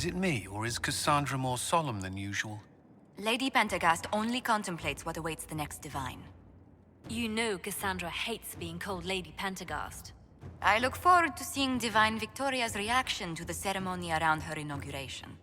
Is it me, or is Cassandra more solemn than usual? Lady Pentagast only contemplates what awaits the next divine. You know Cassandra hates being called Lady Pentagast. I look forward to seeing Divine Victoria's reaction to the ceremony around her inauguration.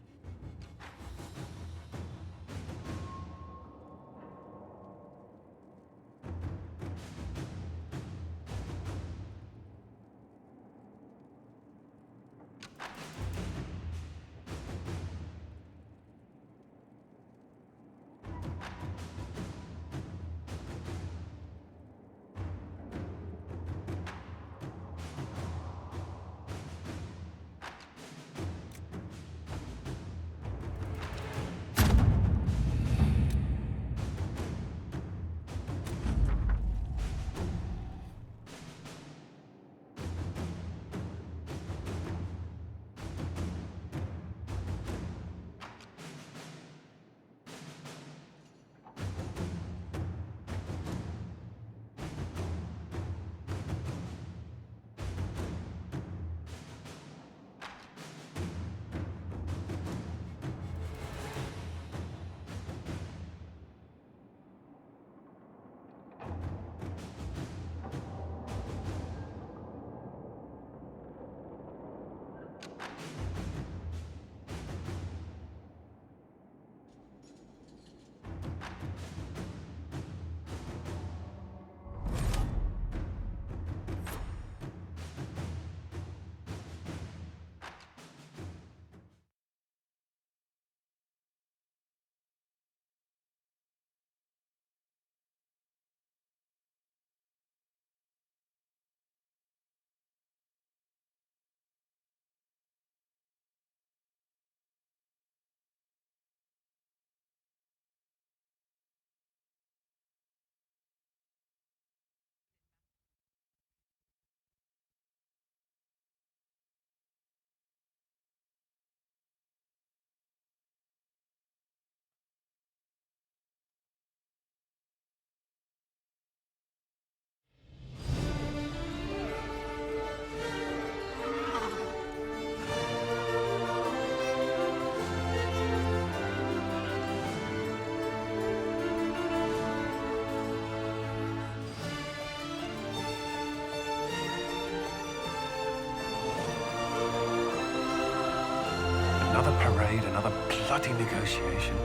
Another parade, another bloody negotiation.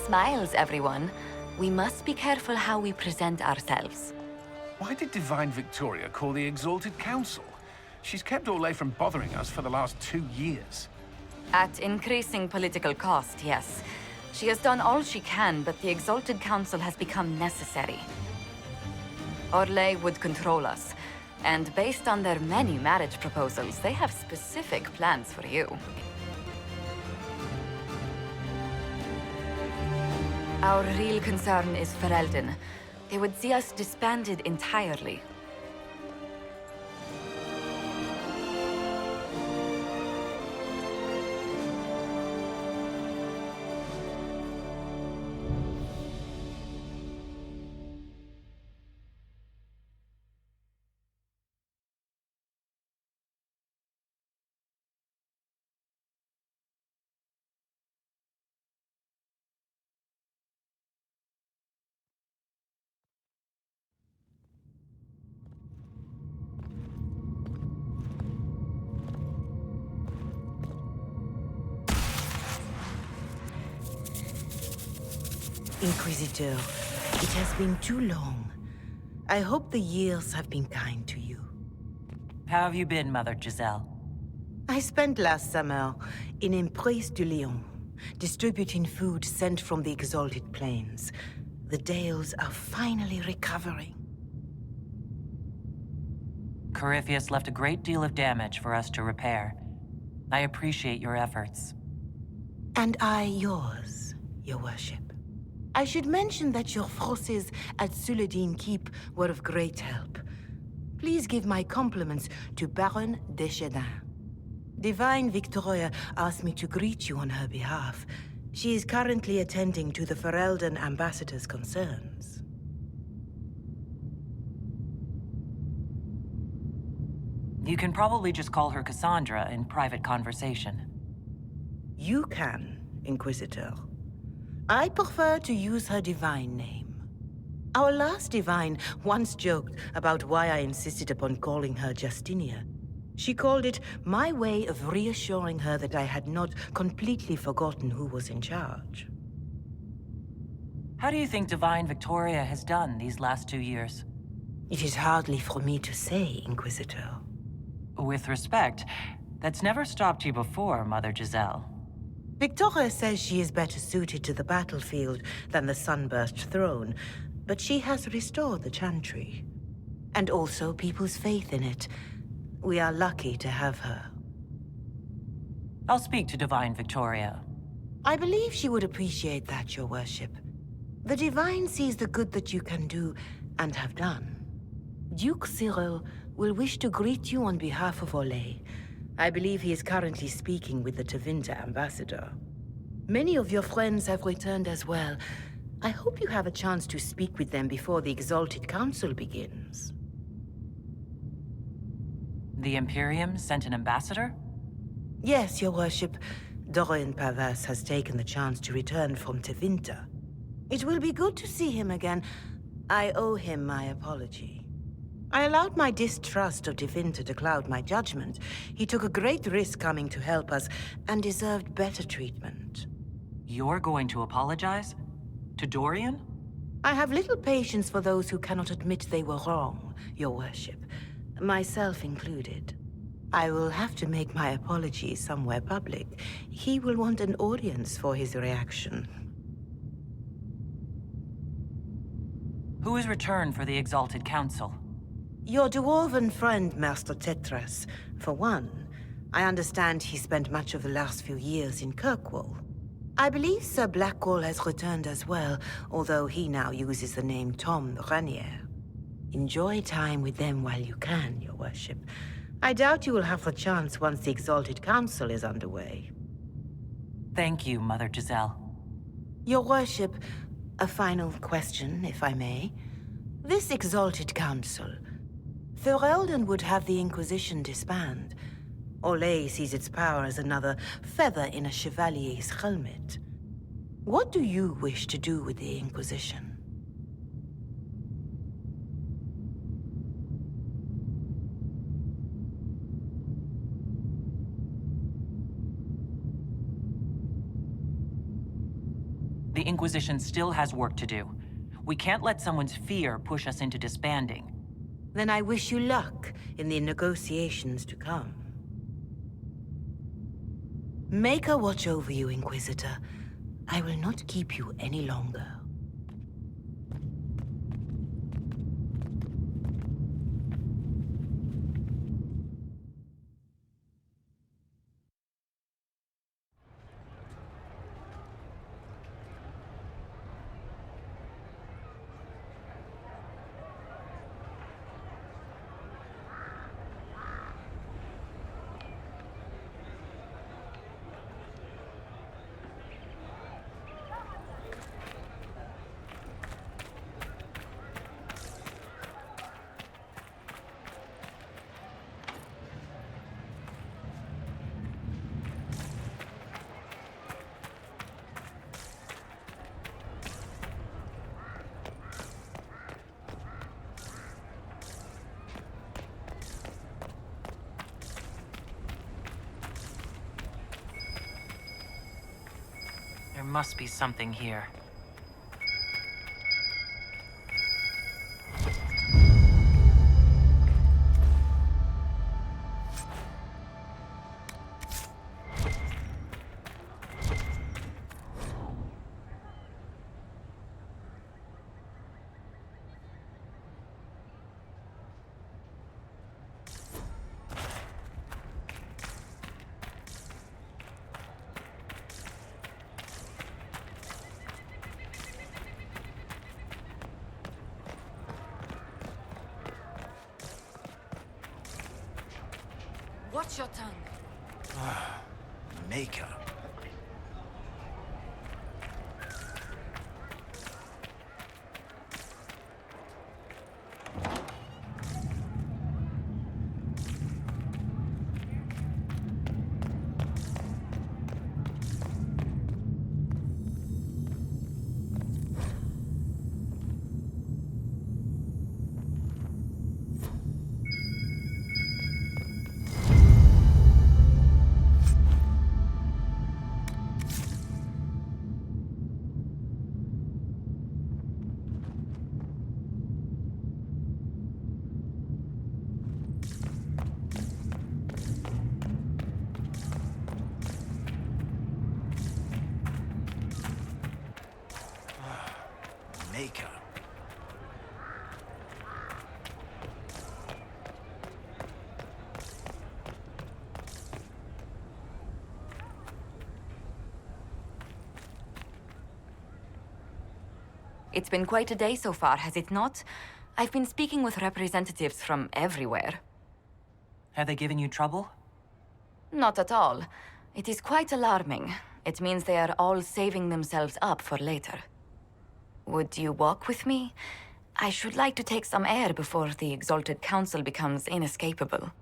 Smiles, everyone. We must be careful how we present ourselves. Why did Divine Victoria call the Exalted Council? She's kept Orlais from bothering us for the last 2 years. At increasing political cost, yes. She has done all she can, but the Exalted Council has become necessary. Orlais would control us, and based on their many marriage proposals, they have specific plans for you. Our real concern is Ferelden. They would see us disbanded entirely. Inquisitor, it has been too long. I hope the years have been kind to you. How have you been, Mother Giselle? I spent last summer in Emprise de Lyon, distributing food sent from the Exalted Plains. The Dales are finally recovering. Corypheus left a great deal of damage for us to repair. I appreciate your efforts. And I yours, Your Worship. I should mention that your forces at Suladin Keep were of great help. Please give my compliments to Baron Deschedin. Divine Victoria asked me to greet you on her behalf. She is currently attending to the Ferelden ambassador's concerns. You can probably just call her Cassandra in private conversation. You can, Inquisitor. I prefer to use her divine name. Our last divine once joked about why I insisted upon calling her Justinia. She called it my way of reassuring her that I had not completely forgotten who was in charge. How do you think Divine Victoria has done these last 2 years? It is hardly for me to say, Inquisitor. With respect, that's never stopped you before, Mother Giselle. Victoria says she is better suited to the battlefield than the Sunburst throne, but she has restored the Chantry. And also people's faith in it. We are lucky to have her. I'll speak to Divine Victoria. I believe she would appreciate that, Your Worship. The Divine sees the good that you can do and have done. Duke Cyril will wish to greet you on behalf of Olay. I believe he is currently speaking with the Tevinter ambassador. Many of your friends have returned as well. I hope you have a chance to speak with them before the Exalted Council begins. The Imperium sent an ambassador? Yes, Your Worship. Dorian Pavas has taken the chance to return from Tevinter. It will be good to see him again. I owe him my apology. I allowed my distrust of Tevinter to cloud my judgment. He took a great risk coming to help us, and deserved better treatment. You're going to apologize? To Dorian? I have little patience for those who cannot admit they were wrong, Your Worship. Myself included. I will have to make my apology somewhere public. He will want an audience for his reaction. Who has returned for the Exalted Council? Your dwarven friend, Master Tetras. For one, I understand he spent much of the last few years in Kirkwall. I believe Sir Blackwall has returned as well, although he now uses the name Tom the Ranier. Enjoy time with them while you can, Your Worship. I doubt you will have the chance once the Exalted Council is underway. Thank you, Mother Giselle. Your Worship, a final question, if I may. This Exalted Council, Ferelden would have the Inquisition disband. Olay sees its power as another feather in a chevalier's helmet. What do you wish to do with the Inquisition? The Inquisition still has work to do. We can't let someone's fear push us into disbanding. Then I wish you luck in the negotiations to come. Make her watch over you, Inquisitor. I will not keep you any longer. There must be something here. Watch your tongue. Maker. maker. It's been quite a day so far, has it not? I've been speaking with representatives from everywhere. Have they given you trouble? Not at all. It is quite alarming. It means they are all saving themselves up for later. Would you walk with me? I should like to take some air before the Exalted Council becomes inescapable.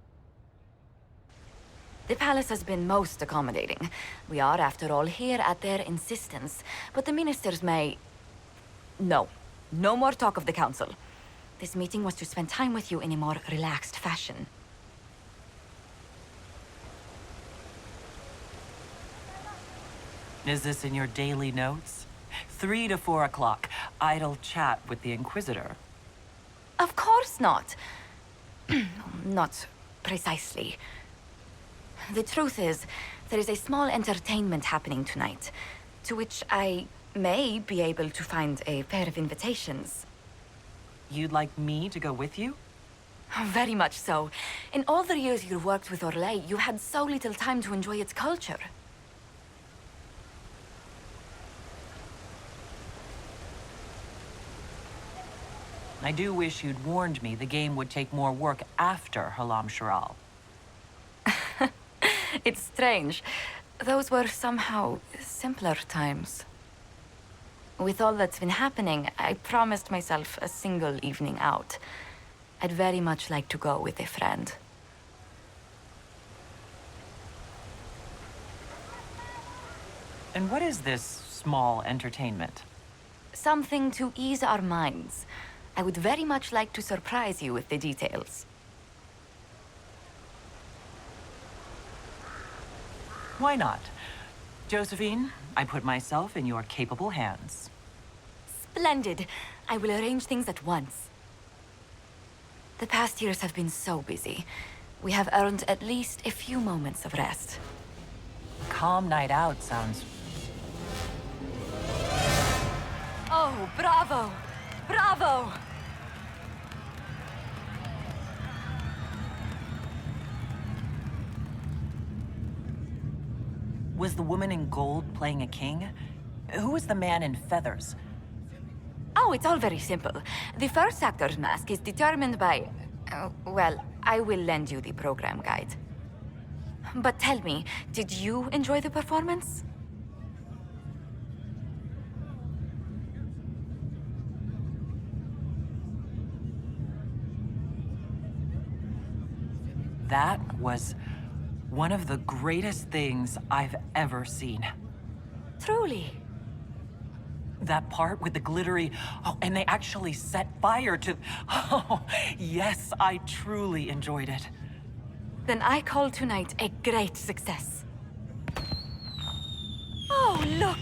The palace has been most accommodating. We are, after all, here at their insistence, but the ministers may... No. No more talk of the council. This meeting was to spend time with you in a more relaxed fashion. Is this in your daily notes? 3 to 4 o'clock. Idle chat with the Inquisitor. Of course not. Not precisely. The truth is, there is a small entertainment happening tonight, to which I may be able to find a pair of invitations. You'd like me to go with you? Very much so. In all the years you worked with Orlais, you had so little time to enjoy its culture. I do wish you'd warned me the game would take more work after Halam Sharal. It's strange. Those were somehow simpler times. With all that's been happening, I promised myself a single evening out. I'd very much like to go with a friend. And what is this small entertainment? Something to ease our minds. I would very much like to surprise you with the details. Why not? Josephine, I put myself in your capable hands. Splendid. I will arrange things at once. The past years have been so busy. We have earned at least a few moments of rest. Calm night out sounds... Oh, bravo! Bravo! Was the woman in gold playing a king? Who was the man in feathers? Oh, it's all very simple. The first actor's mask is determined by... well, I will lend you the program guide. But tell me, did you enjoy the performance? That was one of the greatest things I've ever seen. Truly. That part with the glittery... Oh, and they actually set fire to... Oh, yes, I truly enjoyed it. Then I call tonight a great success. Oh, look!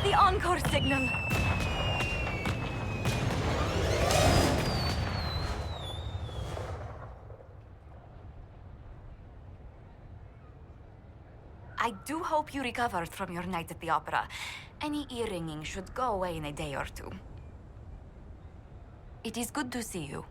The encore signal! I do hope you recovered from your night at the opera. Any ear-ringing should go away in a day or two. It is good to see you.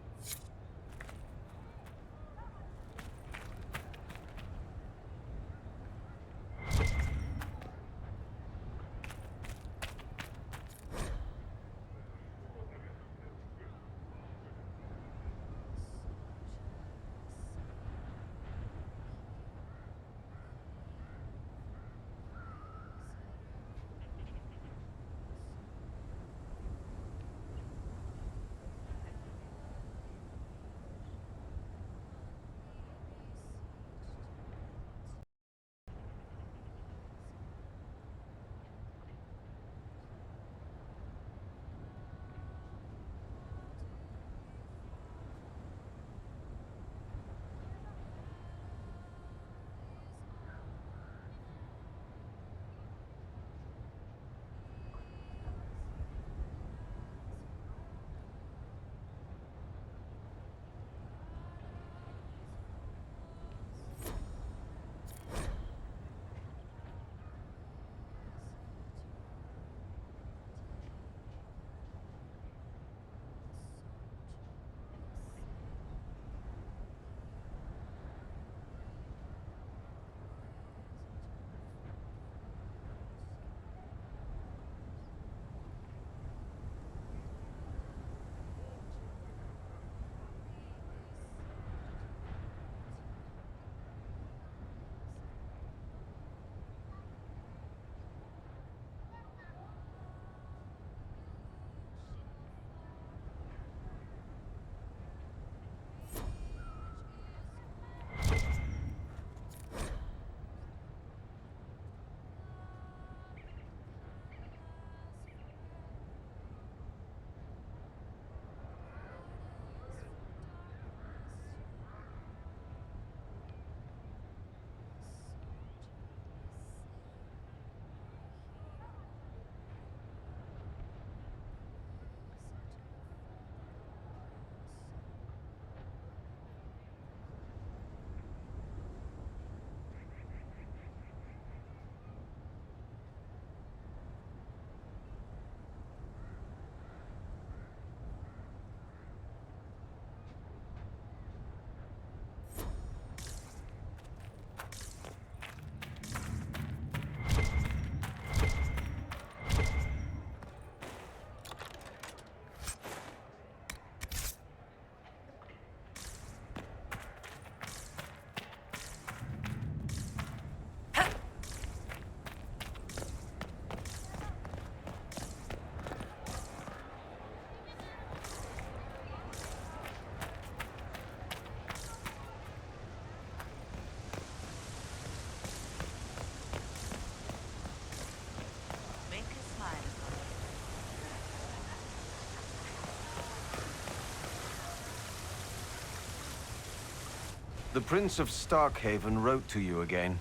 The Prince of Starkhaven wrote to you again.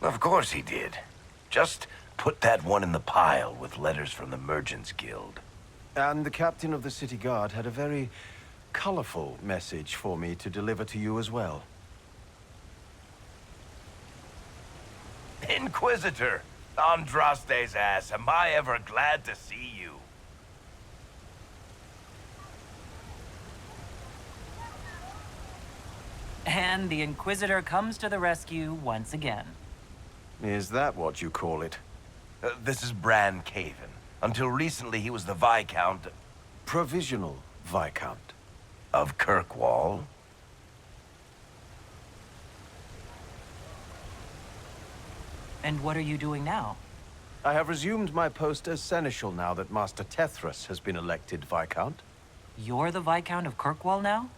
Of course he did. Just put that one in the pile with letters from the Merchants Guild. And the captain of the city guard had a very colorful message for me to deliver to you as well. Inquisitor! Andraste's ass, am I ever glad to see you. And the Inquisitor comes to the rescue once again. Is that what you call it? This is Bran Caven. Until recently, he was the Viscount Provisional Viscount. of Kirkwall. And what are you doing now? I have resumed my post as Seneschal now that Master Tethras has been elected Viscount. You're the Viscount of Kirkwall now?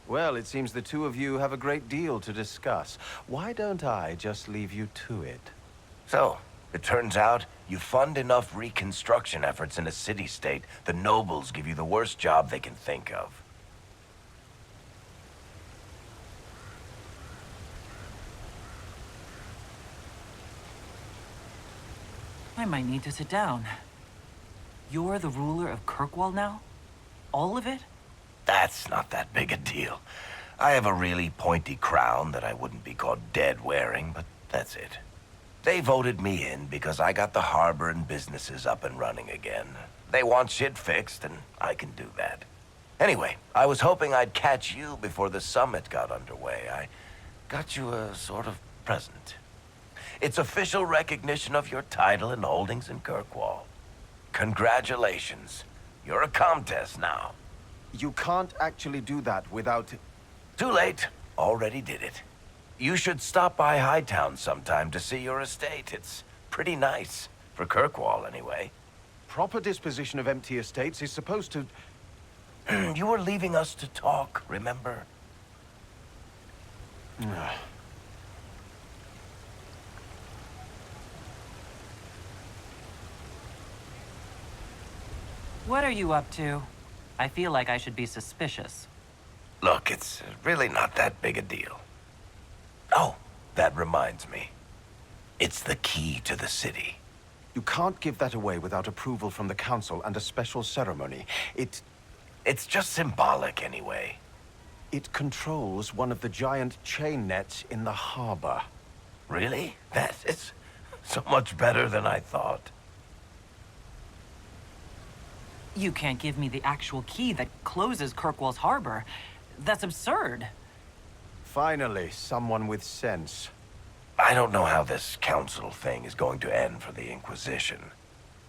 Well, it seems the two of you have a great deal to discuss. Why don't I just leave you to it? So, it turns out you fund enough reconstruction efforts in a city-state, the nobles give you the worst job they can think of. I might need to sit down. You're the ruler of Kirkwall now? All of it? That's not that big a deal. I have a really pointy crown that I wouldn't be caught dead wearing, but that's it. They voted me in because I got the harbor and businesses up and running again. They want shit fixed, and I can do that. Anyway, I was hoping I'd catch you before the summit got underway. I got you a sort of present. It's official recognition of your title and holdings in Kirkwall. Congratulations. You're a Comtesse now. You can't actually do that without... Too late. Already did it. You should stop by Hightown sometime to see your estate. It's pretty nice. For Kirkwall, anyway. Proper disposition of empty estates is supposed to... You were leaving us to talk, remember? What are you up to? I feel like I should be suspicious. Look, it's really not that big a deal. Oh, that reminds me. It's the key to the city. You can't give that away without approval from the council and a special ceremony. It's just symbolic anyway. It controls one of the giant chain nets in the harbor. Really? That is so much better than I thought. You can't give me the actual key that closes Kirkwall's harbor. That's absurd. Finally, someone with sense. I don't know how this council thing is going to end for the Inquisition.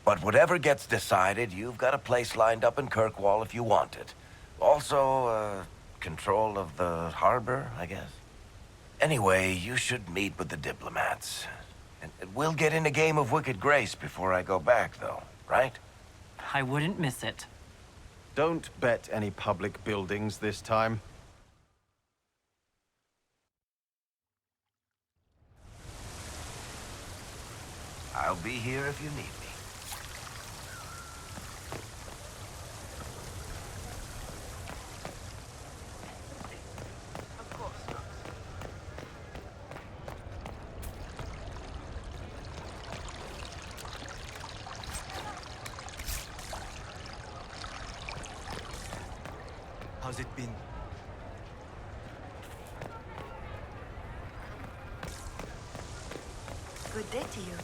But whatever gets decided, you've got a place lined up in Kirkwall if you want it. Also, control of the harbor, I guess. Anyway, you should meet with the diplomats. And we'll get in a game of Wicked Grace before I go back, though, right? I wouldn't miss it. Don't bet any public buildings this time. I'll be here if you need me. How's it been? Good day to you.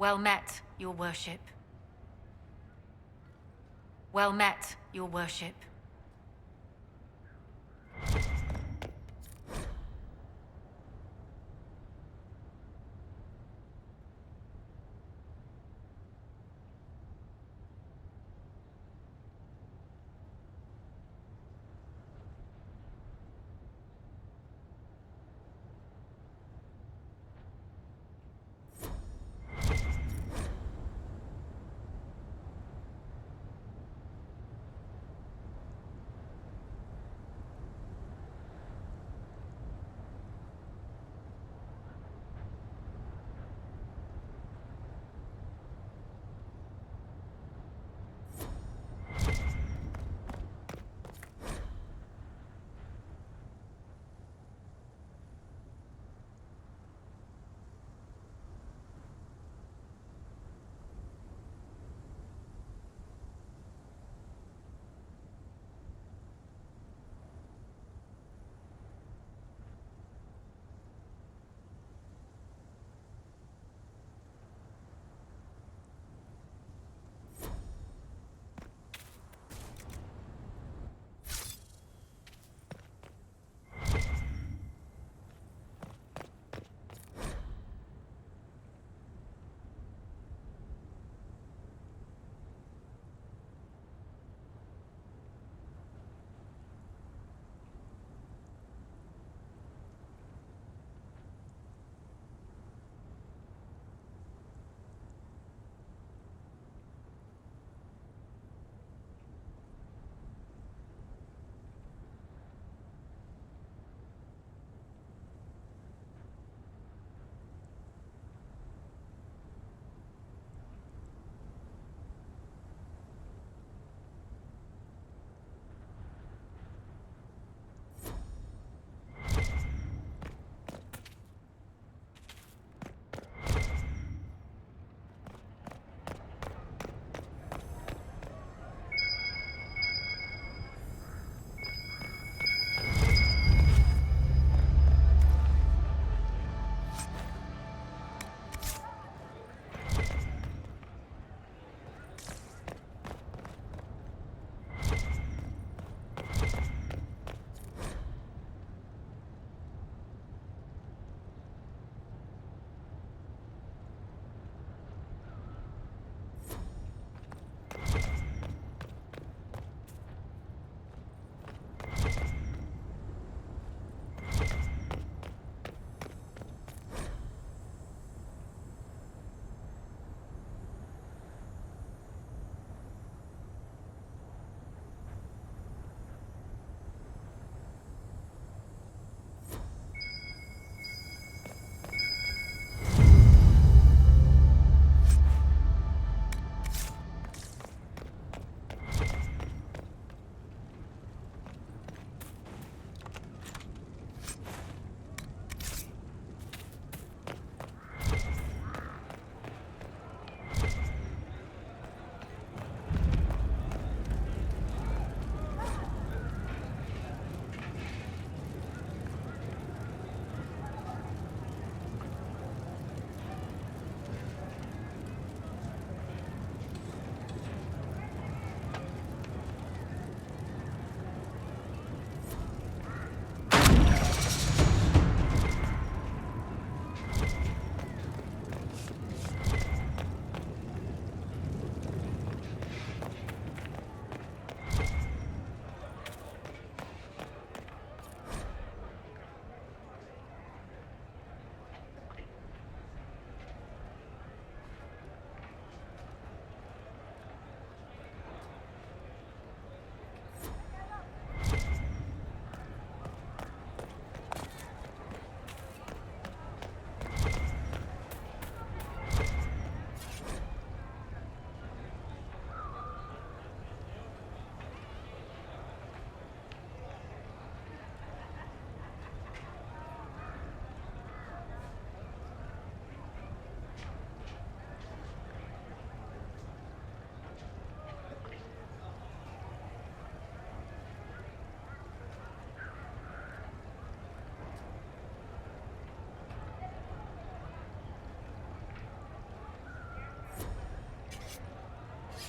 Well met, your worship. Well met, your worship.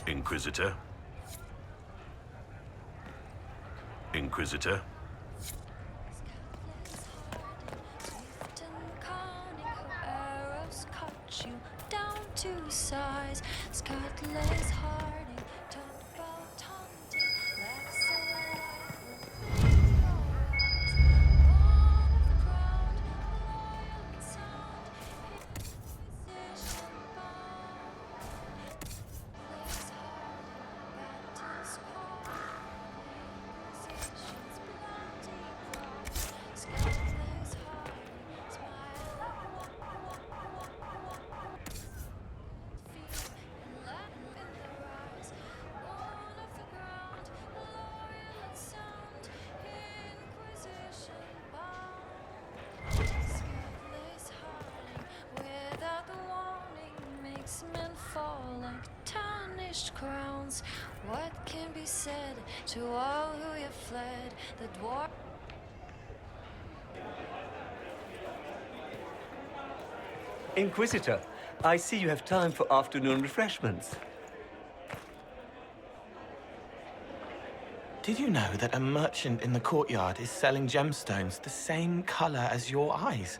Inquisitor. Inquisitor. Crowns. What can be said to all who have fled? The dwarf. Inquisitor, I see you have time for afternoon refreshments. Did you know that a merchant in the courtyard is selling gemstones the same color as your eyes?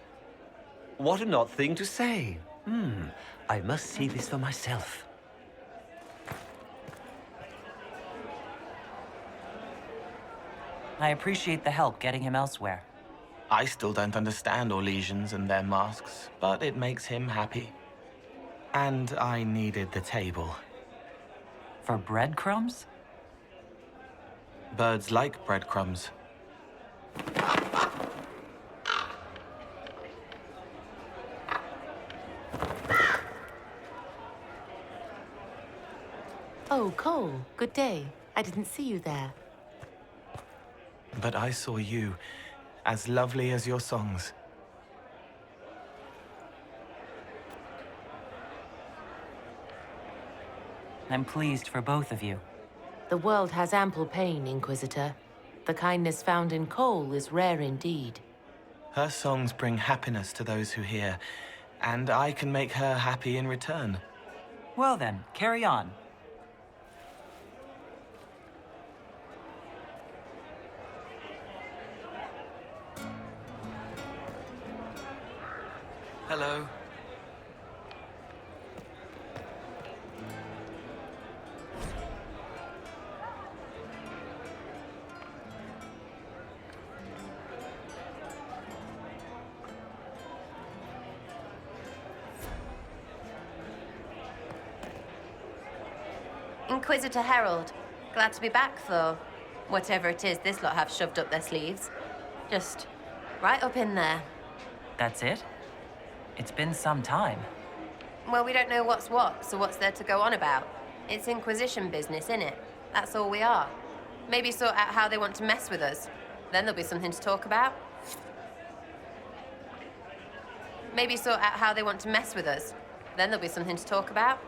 What an odd thing to say. I must see this for myself. I appreciate the help getting him elsewhere. I still don't understand Orlesians and their masks, but it makes him happy. And I needed the table. For breadcrumbs? Birds like breadcrumbs. Oh, Cole, good day. I didn't see you there. But I saw you, as lovely as your songs. I'm pleased for both of you. The world has ample pain, Inquisitor. The kindness found in Cole is rare indeed. Her songs bring happiness to those who hear, and I can make her happy in return. Well then, carry on. Hello. Inquisitor Herald. Glad to be back, though. Whatever it is this lot have shoved up their sleeves. Just right up in there. That's it? It's been some time. Well, we don't know what's what, so what's there to go on about? It's Inquisition business, innit? That's all we are. Maybe sort out how they want to mess with us. Then there'll be something to talk about. Maybe sort out how they want to mess with us. Then there'll be something to talk about.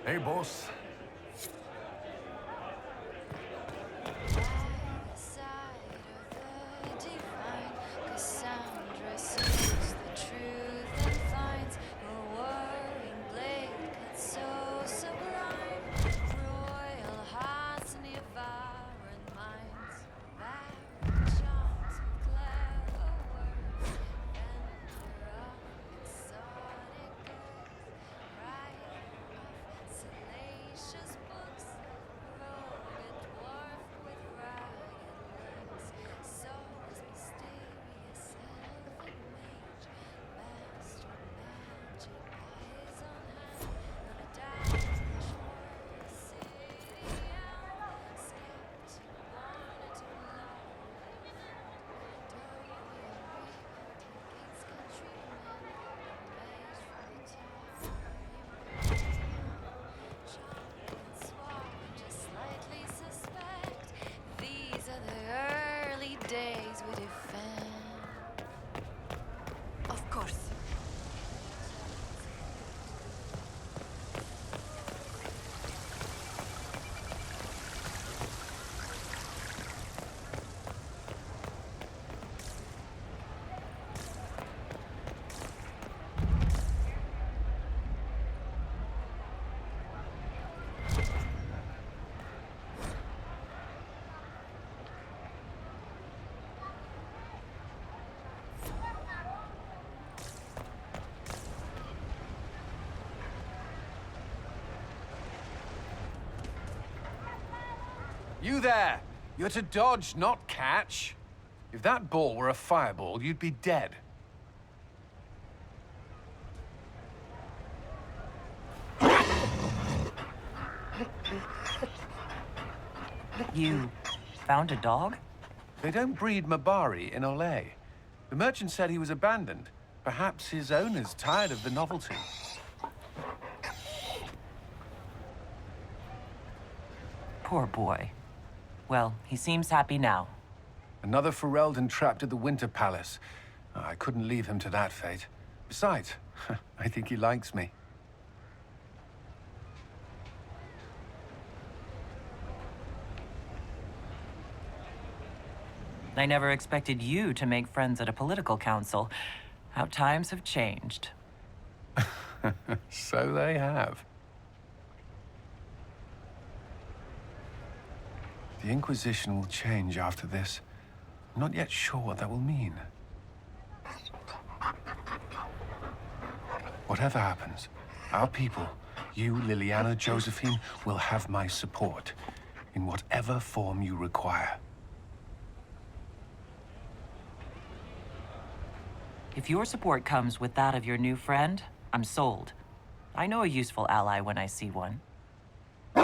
Hey, boss. You there! You're to dodge, not catch. If that ball were a fireball, you'd be dead. You found a dog? They don't breed Mabari in Olay. The merchant said he was abandoned. Perhaps his owner's tired of the novelty. Poor boy. Well, he seems happy now. Another Ferelden trapped at the Winter Palace. I couldn't leave him to that fate. Besides, I think he likes me. I never expected you to make friends at a political council. How times have changed. So they have. The Inquisition will change after this. I'm not yet sure what that will mean. Whatever happens, our people, you, Liliana, Josephine, will have my support in whatever form you require. If your support comes with that of your new friend, I'm sold. I know a useful ally when I see one. You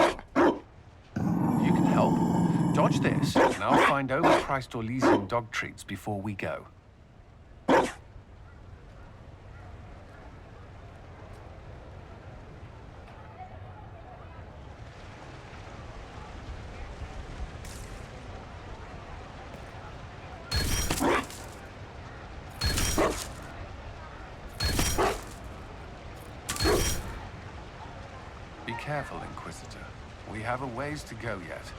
can help. Dodge this, and I'll find overpriced Orlesian dog treats before we go. Be careful, Inquisitor. We have a ways to go yet.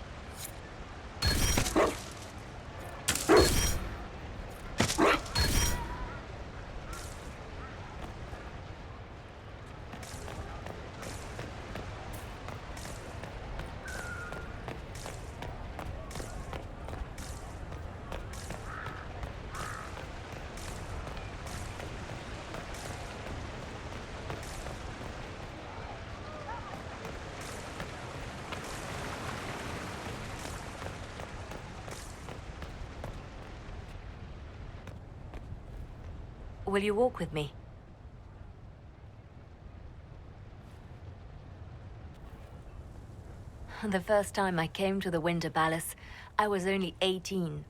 Will you walk with me? The first time I came to the Winter Palace, I was only 18.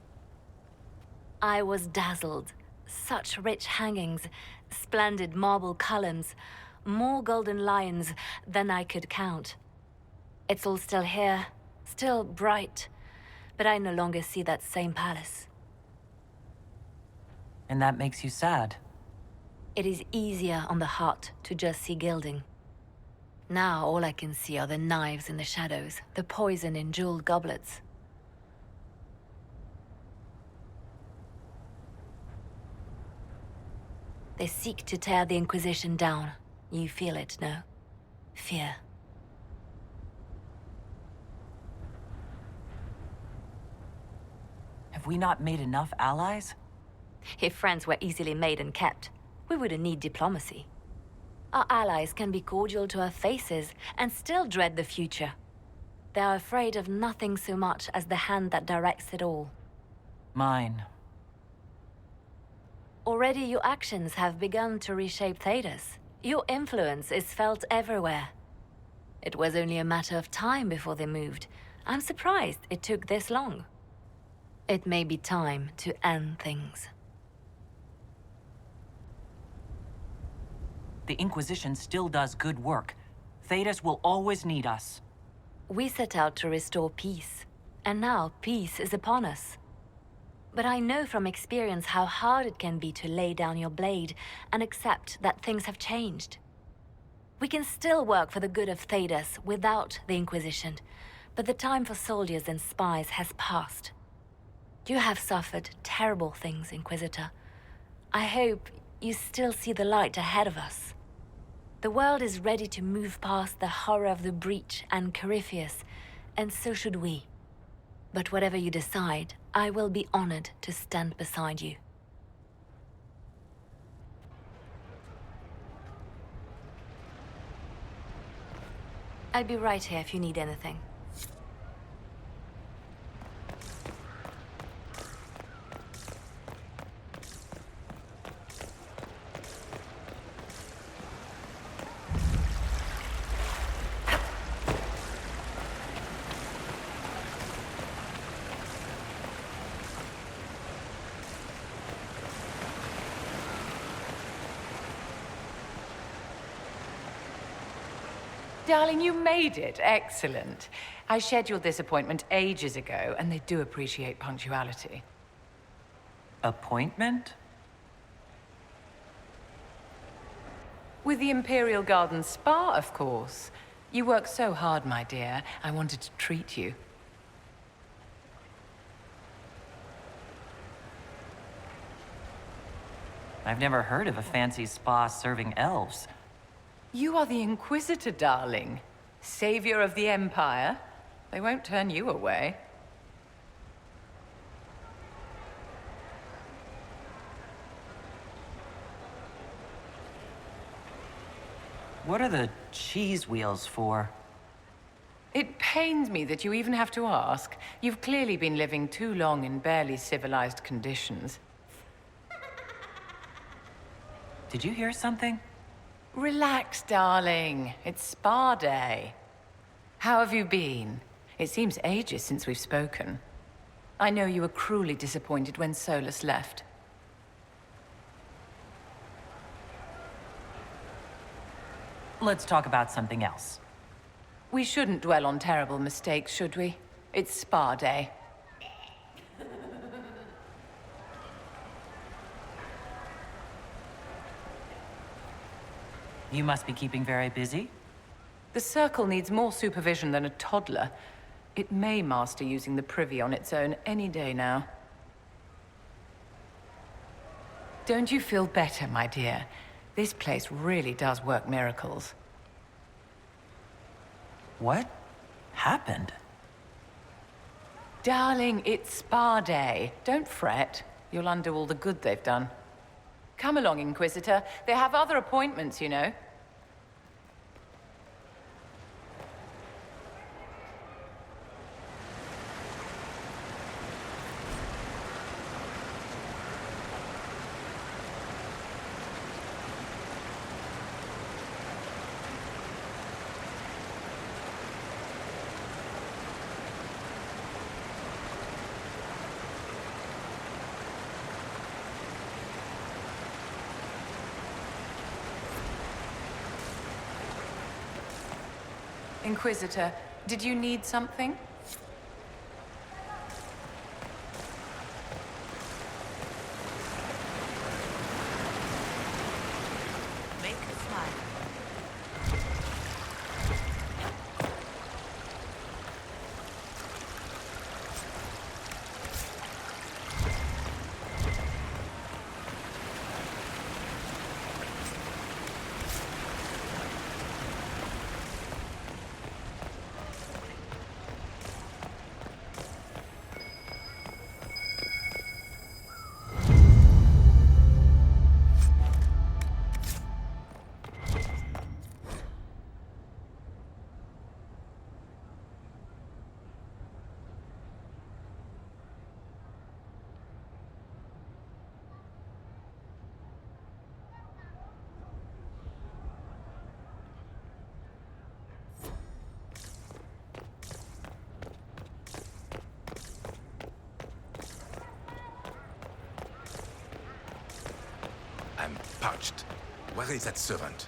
I was dazzled. Such rich hangings, splendid marble columns, more golden lions than I could count. It's all still here, still bright, but I no longer see that same palace. And that makes you sad. It is easier on the heart to just see gilding. Now all I can see are the knives in the shadows, the poison in jeweled goblets. They seek to tear the Inquisition down. You feel it, no? Fear. Have we not made enough allies? If friends were easily made and kept, we wouldn't need diplomacy. Our allies can be cordial to our faces and still dread the future. They are afraid of nothing so much as the hand that directs it all. Mine. Already your actions have begun to reshape Thedas. Your influence is felt everywhere. It was only a matter of time before they moved. I'm surprised it took this long. It may be time to end things. The Inquisition still does good work. Thedas will always need us. We set out to restore peace, and now peace is upon us. But I know from experience how hard it can be to lay down your blade and accept that things have changed. We can still work for the good of Thedas without the Inquisition, but the time for soldiers and spies has passed. You have suffered terrible things, Inquisitor. I hope you still see the light ahead of us. The world is ready to move past the horror of the Breach and Corypheus, and so should we. But whatever you decide, I will be honored to stand beside you. I'll be right here if you need anything. Darling, you made it. Excellent. I scheduled this appointment ages ago, and they do appreciate punctuality. Appointment? With the Imperial Garden Spa, of course. You work so hard, my dear. I wanted to treat you. I've never heard of a fancy spa serving elves. You are the Inquisitor, darling. Savior of the Empire. They won't turn you away. What are the cheese wheels for? It pains me that you even have to ask. You've clearly been living too long in barely civilized conditions. Did you hear something? Relax, darling. It's spa day. How have you been? It seems ages since we've spoken. I know you were cruelly disappointed when Solus left. Let's talk about something else. We shouldn't dwell on terrible mistakes, should we? It's spa day. You must be keeping very busy. The Circle needs more supervision than a toddler. It may master using the privy on its own any day now. Don't you feel better, my dear? This place really does work miracles. What happened? Darling, it's spa day. Don't fret. You'll undo all the good they've done. Come along, Inquisitor. They have other appointments, you know. Inquisitor, did you need something? Make a smile. I'm parched. Where is that servant?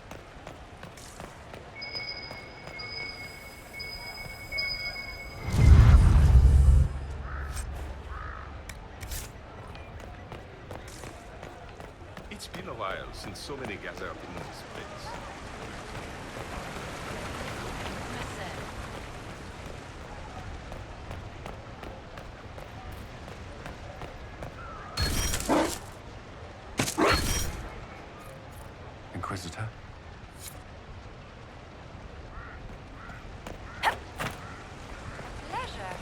It's been a while since so many gathered in this place. Inquisitor? Pleasure.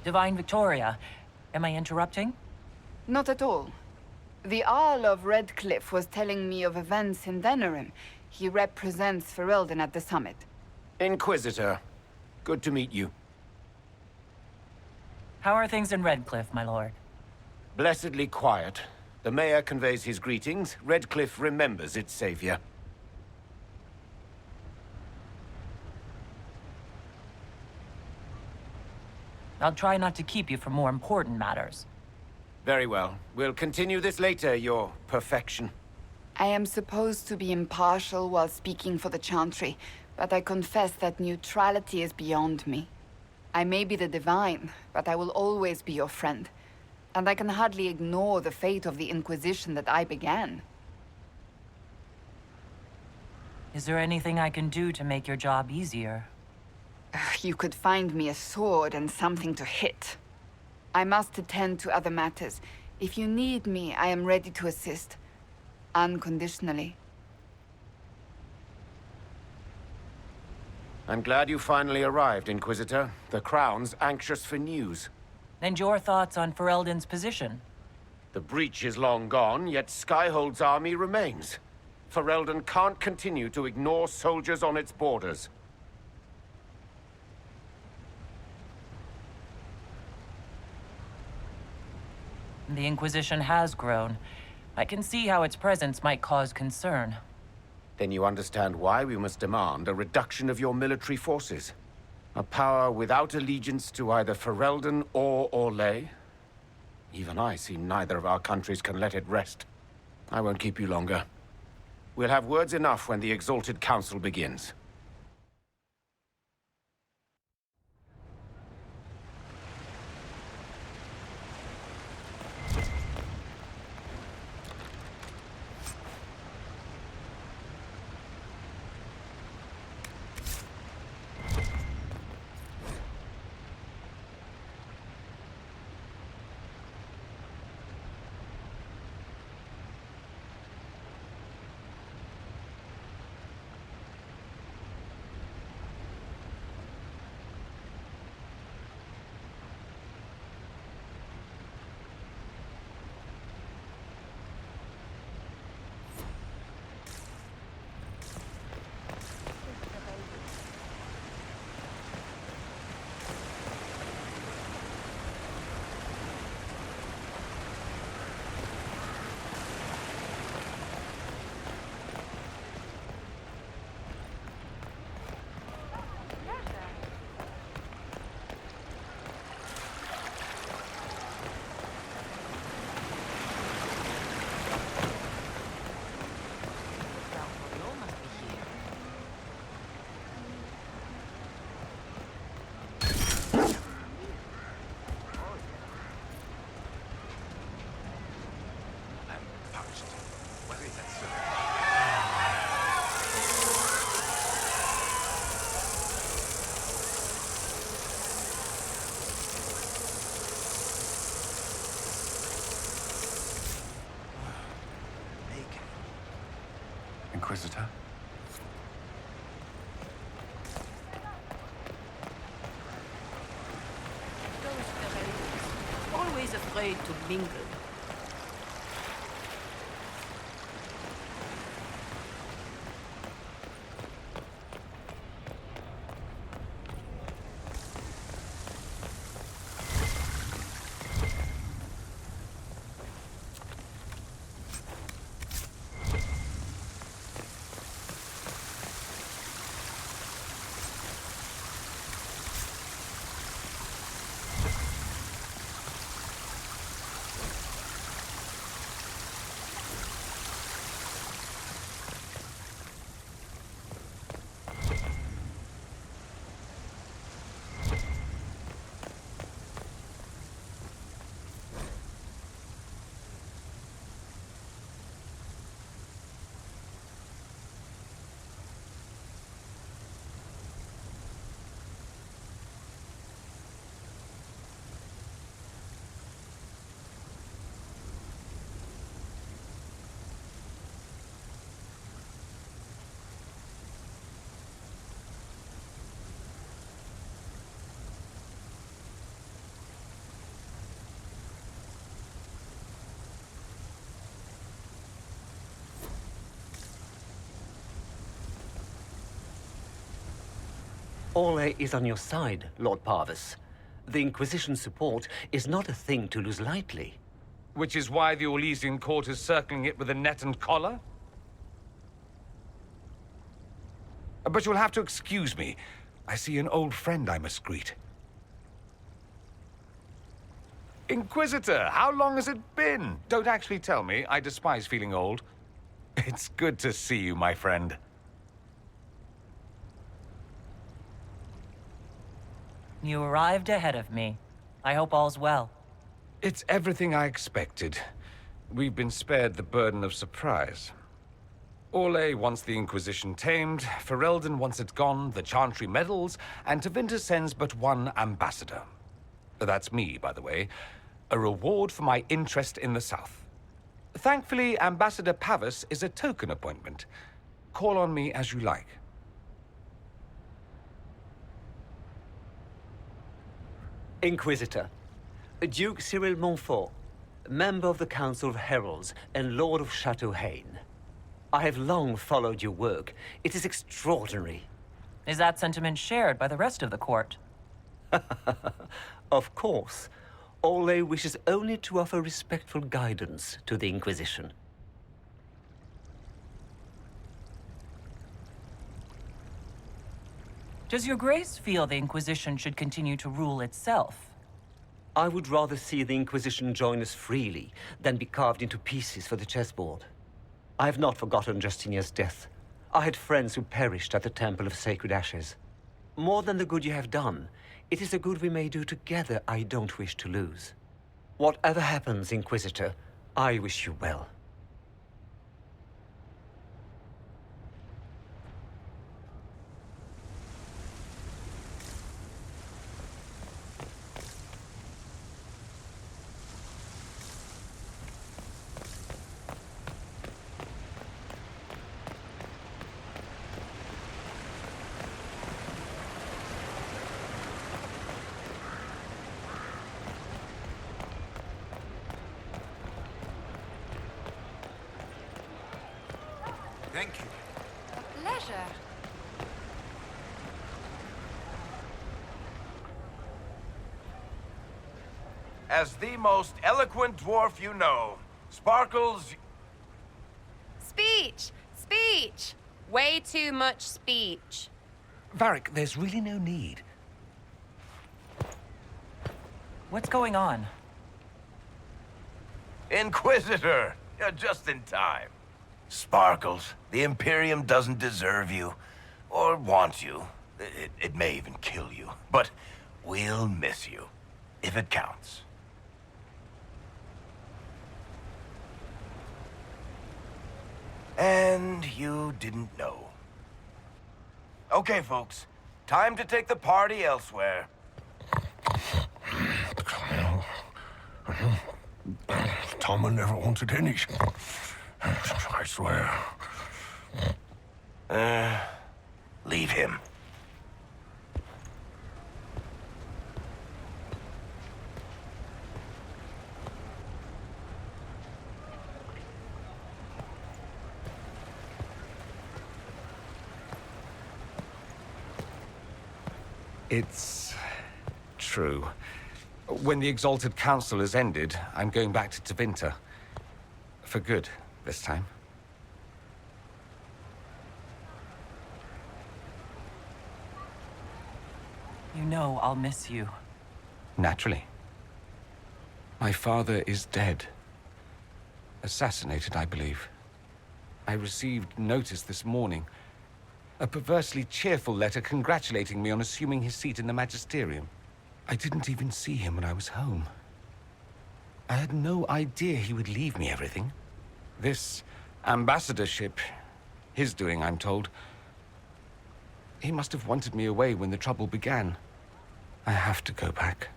Divine Victoria, am I interrupting? Not at all. The Jarl of Redcliffe was telling me of events in Denerim. He represents Ferelden at the summit. Inquisitor, good to meet you. How are things in Redcliffe, my lord? Blessedly quiet. The mayor conveys his greetings. Redcliffe remembers its savior. I'll try not to keep you from more important matters. Very well. We'll continue this later, your perfection. I am supposed to be impartial while speaking for the Chantry, but I confess that neutrality is beyond me. I may be the Divine, but I will always be your friend. And I can hardly ignore the fate of the Inquisition that I began. Is there anything I can do to make your job easier? You could find me a sword and something to hit. I must attend to other matters. If you need me, I am ready to assist. Unconditionally. I'm glad you finally arrived, Inquisitor. The Crown's anxious for news. And your thoughts on Ferelden's position? The breach is long gone, yet Skyhold's army remains. Ferelden can't continue to ignore soldiers on its borders. The Inquisition has grown. I can see how its presence might cause concern. Then you understand why we must demand a reduction of your military forces. A power without allegiance to either Ferelden or Orlais? Even I see neither of our countries can let it rest. I won't keep you longer. We'll have words enough when the Exalted Council begins. Inquisitor? Always afraid to mingle. Orlais is on your side, Lord Parvis. The Inquisition's support is not a thing to lose lightly. Which is why the Orlesian court is circling it with a net and collar? But you'll have to excuse me. I see an old friend I must greet. Inquisitor, how long has it been? Don't actually tell me. I despise feeling old. It's good to see you, my friend. You arrived ahead of me. I hope all's well. It's everything I expected. We've been spared the burden of surprise. Orlais wants the Inquisition tamed, Ferelden wants it gone, the Chantry meddles, and Tevinter sends but one ambassador. That's me, by the way. A reward for my interest in the South. Thankfully, Ambassador Pavis is a token appointment. Call on me as you like. Inquisitor, Duke Cyril Montfort, member of the Council of Heralds and Lord of Chateau Haine. I have long followed your work. It is extraordinary. Is that sentiment shared by the rest of the court? Of course. Orlais wishes only to offer respectful guidance to the Inquisition. Does your grace feel the Inquisition should continue to rule itself? I would rather see the Inquisition join us freely than be carved into pieces for the chessboard. I have not forgotten Justinia's death. I had friends who perished at the Temple of Sacred Ashes. More than the good you have done, it is a good we may do together I don't wish to lose. Whatever happens, Inquisitor, I wish you well. Thank you. A pleasure. As the most eloquent dwarf you know, Sparkles... Speech! Speech! Way too much speech. Varric, there's really no need. What's going on? Inquisitor! You're just in time. Sparkles, the Imperium doesn't deserve you, or want you. It may even kill you, but we'll miss you, if it counts. And you didn't know. Okay, folks, time to take the party elsewhere. Toma never wanted any. I swear. Leave him. It's true. When the Exalted Council has ended, I'm going back to Tevinter. For good, this time. You know I'll miss you. Naturally. My father is dead. Assassinated, I believe. I received notice this morning. A perversely cheerful letter congratulating me on assuming his seat in the Magisterium. I didn't even see him when I was home. I had no idea he would leave me everything. This ambassadorship, his doing, I'm told. He must have wanted me away when the trouble began. I have to go back.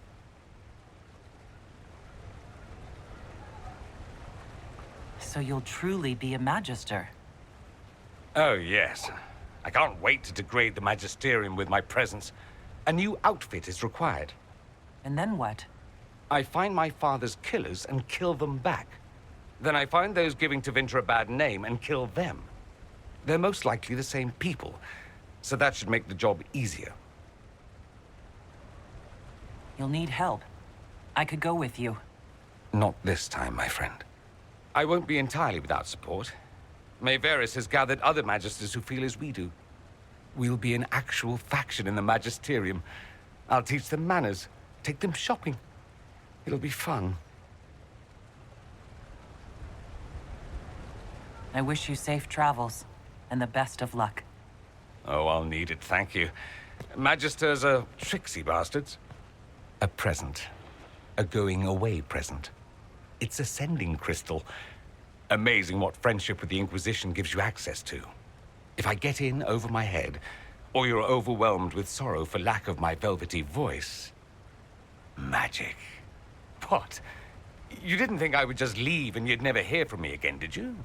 So you'll truly be a Magister? Oh, yes. I can't wait to degrade the Magisterium with my presence. A new outfit is required. And then what? I find my father's killers and kill them back. Then I find those giving Tevinter a bad name and kill them. They're most likely the same people, so that should make the job easier. You'll need help. I could go with you. Not this time, my friend. I won't be entirely without support. Mayveris has gathered other magisters who feel as we do. We'll be an actual faction in the Magisterium. I'll teach them manners, take them shopping. It'll be fun. I wish you safe travels, and the best of luck. Oh, I'll need it, thank you. Magisters are tricksy bastards. A present. A going-away present. It's a sending crystal. Amazing what friendship with the Inquisition gives you access to. If I get in over my head, or you're overwhelmed with sorrow for lack of my velvety voice... magic. What? You didn't think I would just leave and you'd never hear from me again, did you?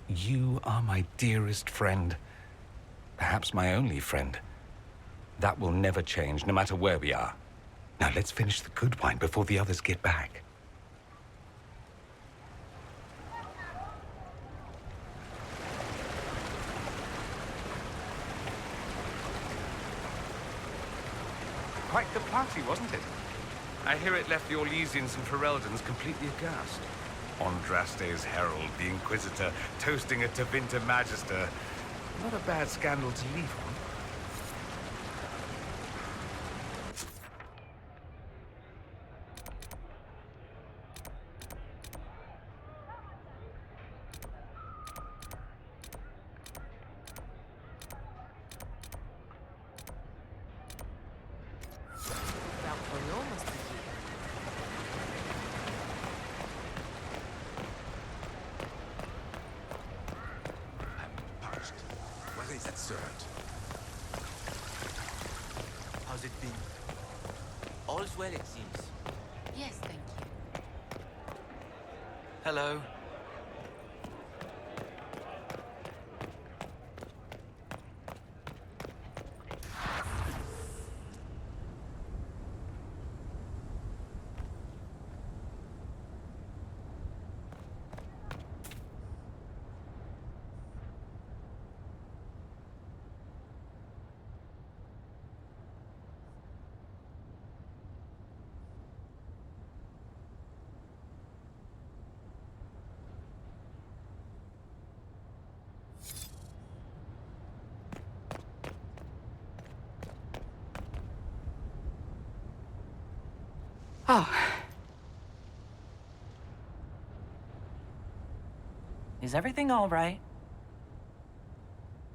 You are my dearest friend. Perhaps my only friend. That will never change, no matter where we are. Now let's finish the good wine before the others get back. Quite the party, wasn't it? I hear it left the Orlesians and Fereldans completely aghast. Andraste's herald, the Inquisitor, toasting a Tevinter Magister. Not a bad scandal to leave on. Where is that servant? How's it been? All's well, it seems. Yes, thank you. Hello. Oh. Is everything all right?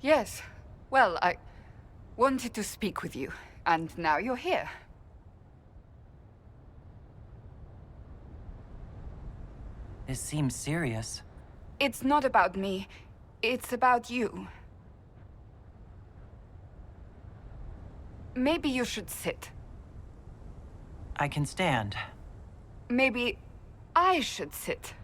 Yes. Well, I wanted to speak with you, and now you're here. This seems serious. It's not about me. It's about you. Maybe you should sit. I can stand. Maybe I should sit.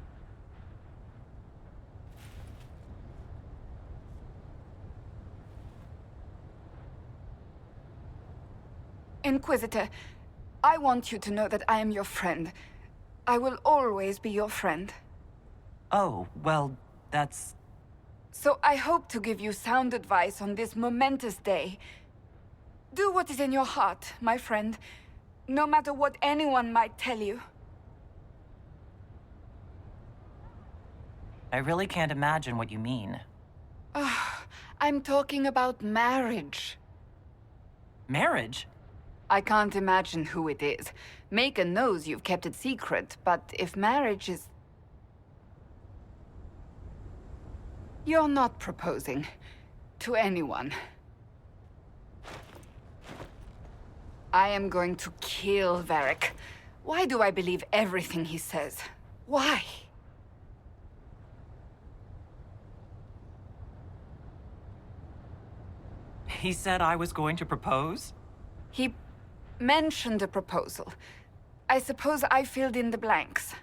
Inquisitor, I want you to know that I am your friend. I will always be your friend. Oh, well, that's... So I hope to give you sound advice on this momentous day. Do what is in your heart, my friend, no matter what anyone might tell you. I really can't imagine what you mean. I'm talking about marriage. Marriage? I can't imagine who it is. Macon knows you've kept it secret, but if marriage is... You're not proposing to anyone. I am going to kill Varric. Why do I believe everything he says? Why? He said I was going to propose? He mentioned a proposal. I suppose I filled in the blanks.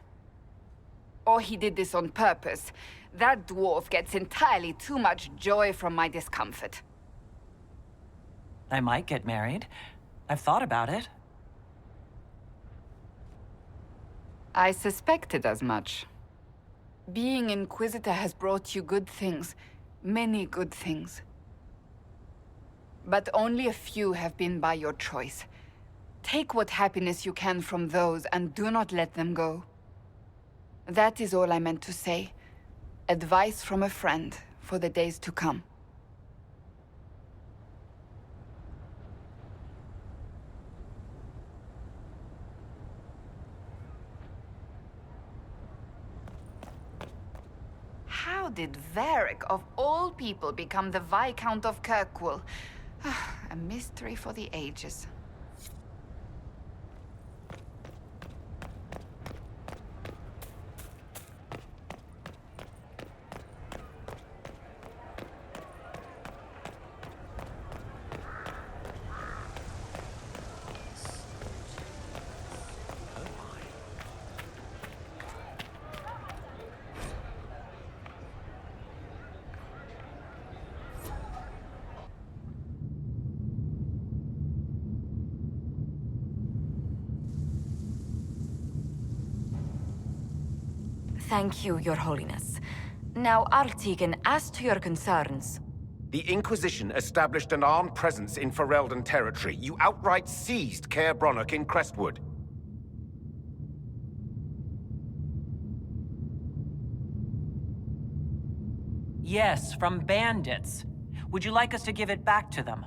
Or he did this on purpose. That dwarf gets entirely too much joy from my discomfort. I might get married. I've thought about it. I suspected as much. Being Inquisitor has brought you good things. Many good things. But only a few have been by your choice. Take what happiness you can from those and do not let them go. That is all I meant to say. Advice from a friend for the days to come. How did Varric, of all people, become the Viscount of Kirkwall? A mystery for the ages. Thank you, Your Holiness. Now, Artigan, as to your concerns... The Inquisition established an armed presence in Ferelden territory. You outright seized Caer Bronach in Crestwood. Yes, from bandits. Would you like us to give it back to them?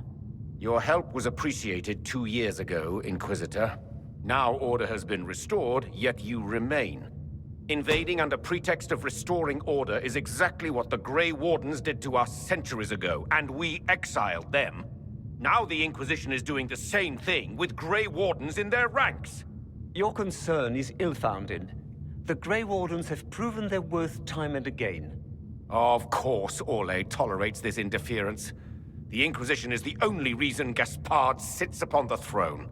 Your help was appreciated 2 years ago, Inquisitor. Now order has been restored, yet you remain. Invading under pretext of restoring order is exactly what the Grey Wardens did to us centuries ago, and we exiled them. Now the Inquisition is doing the same thing with Grey Wardens in their ranks. Your concern is ill-founded. The Grey Wardens have proven their worth time and again. Of course Orlais tolerates this interference. The Inquisition is the only reason Gaspard sits upon the throne.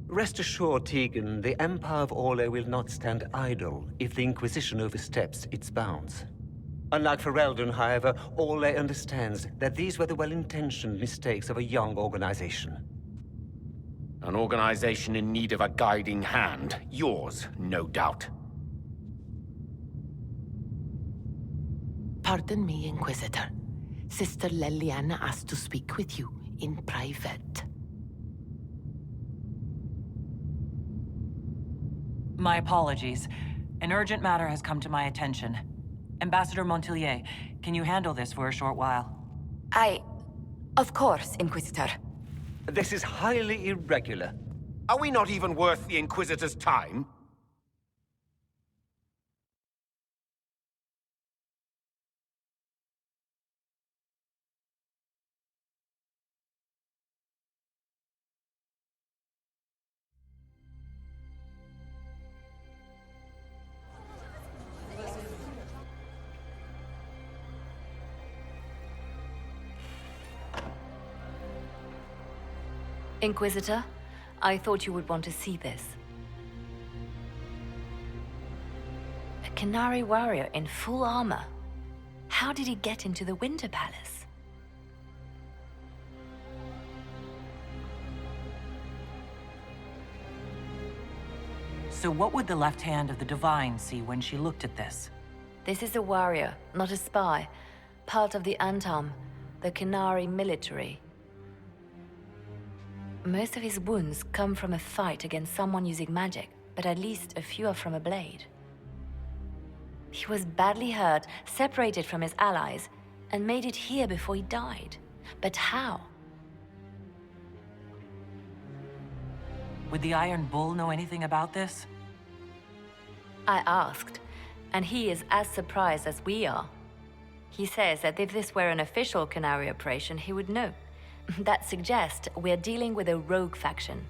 Rest assured, Tegan, the Empire of Orlais will not stand idle if the Inquisition oversteps its bounds. Unlike Ferelden, however, Orlais understands that these were the well-intentioned mistakes of a young organization. An organization in need of a guiding hand. Yours, no doubt. Pardon me, Inquisitor. Sister Leliana asked to speak with you in private. My apologies. An urgent matter has come to my attention. Ambassador Montilier, can you handle this for a short while? Of course, Inquisitor. This is highly irregular. Are we not even worth the Inquisitor's time? Inquisitor, I thought you would want to see this. A Canary warrior in full armor. How did he get into the Winter Palace? So what would the left hand of the Divine see when she looked at this? This is a warrior, not a spy. Part of the Antam, the Canary military. Most of his wounds come from a fight against someone using magic, but at least a few are from a blade. He was badly hurt, separated from his allies, and made it here before he died. But how? Would the Iron Bull know anything about this? I asked, and he is as surprised as we are. He says that if this were an official Canary operation, he would know. That suggests we're dealing with a rogue faction.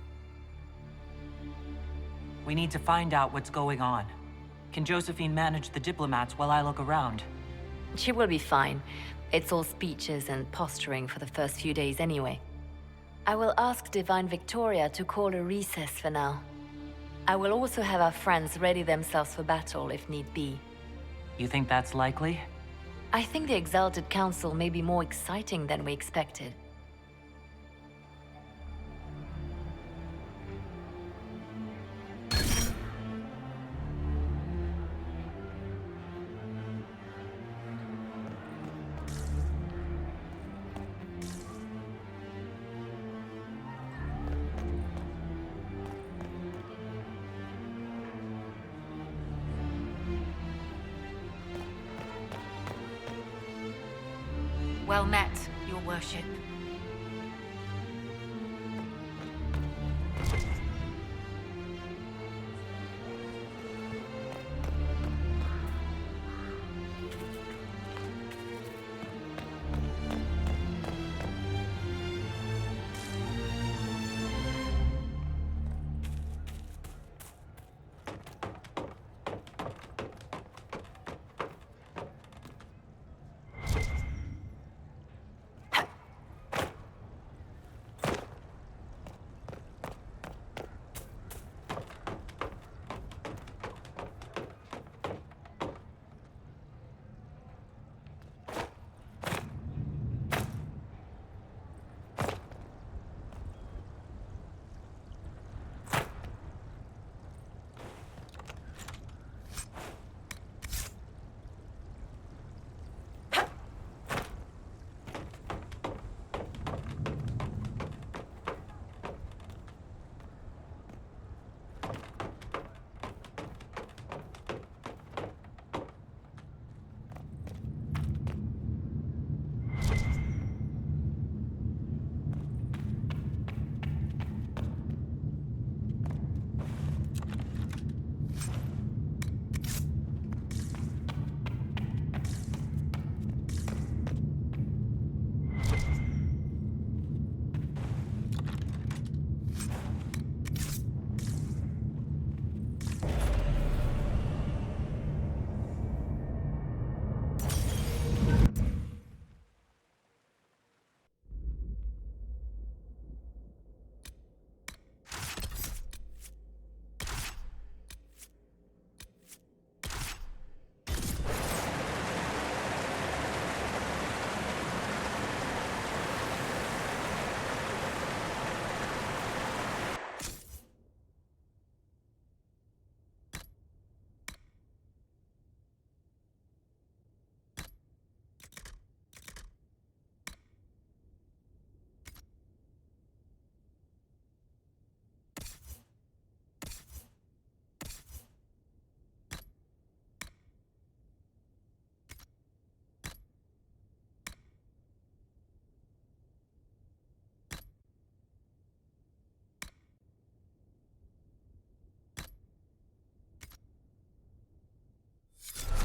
We need to find out what's going on. Can Josephine manage the diplomats while I look around? She will be fine. It's all speeches and posturing for the first few days anyway. I will ask Divine Victoria to call a recess for now. I will also have our friends ready themselves for battle if need be. You think that's likely? I think the Exalted Council may be more exciting than we expected. Well met, your worship.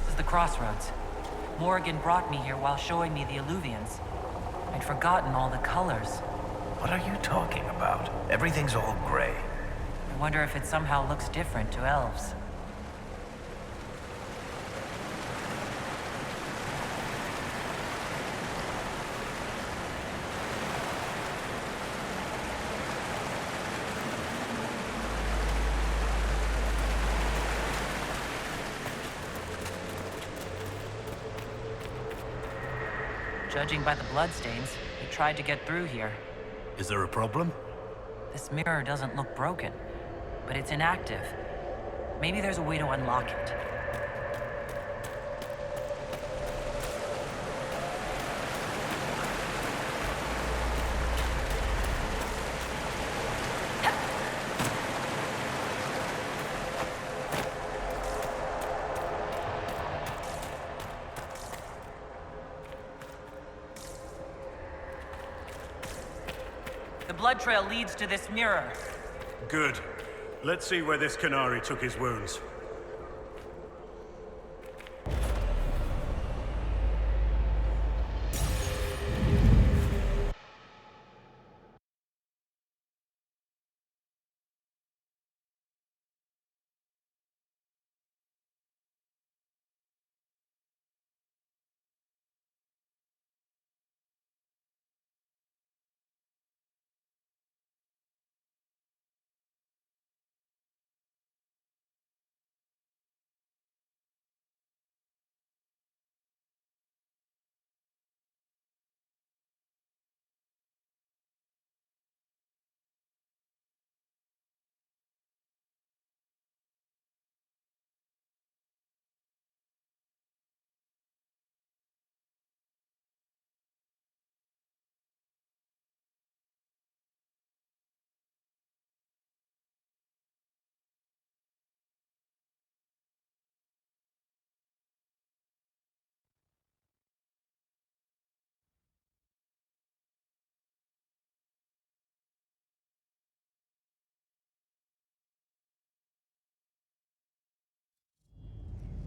This is the crossroads. Morrigan brought me here while showing me the alluvians. I'd forgotten all the colors. What are you talking about? Everything's all gray. I wonder if it somehow looks different to elves. Judging by the bloodstains, he tried to get through here. Is there a problem? This mirror doesn't look broken, but it's inactive. Maybe there's a way to unlock it. The blood trail leads to this mirror. Good. Let's see where this Canary took his wounds.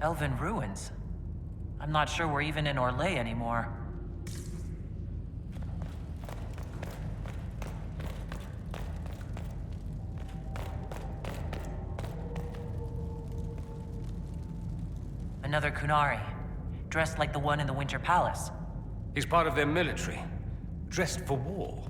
Elven ruins? I'm not sure we're even in Orlais anymore. Another Kunari, dressed like the one in the Winter Palace. He's part of their military, dressed for war.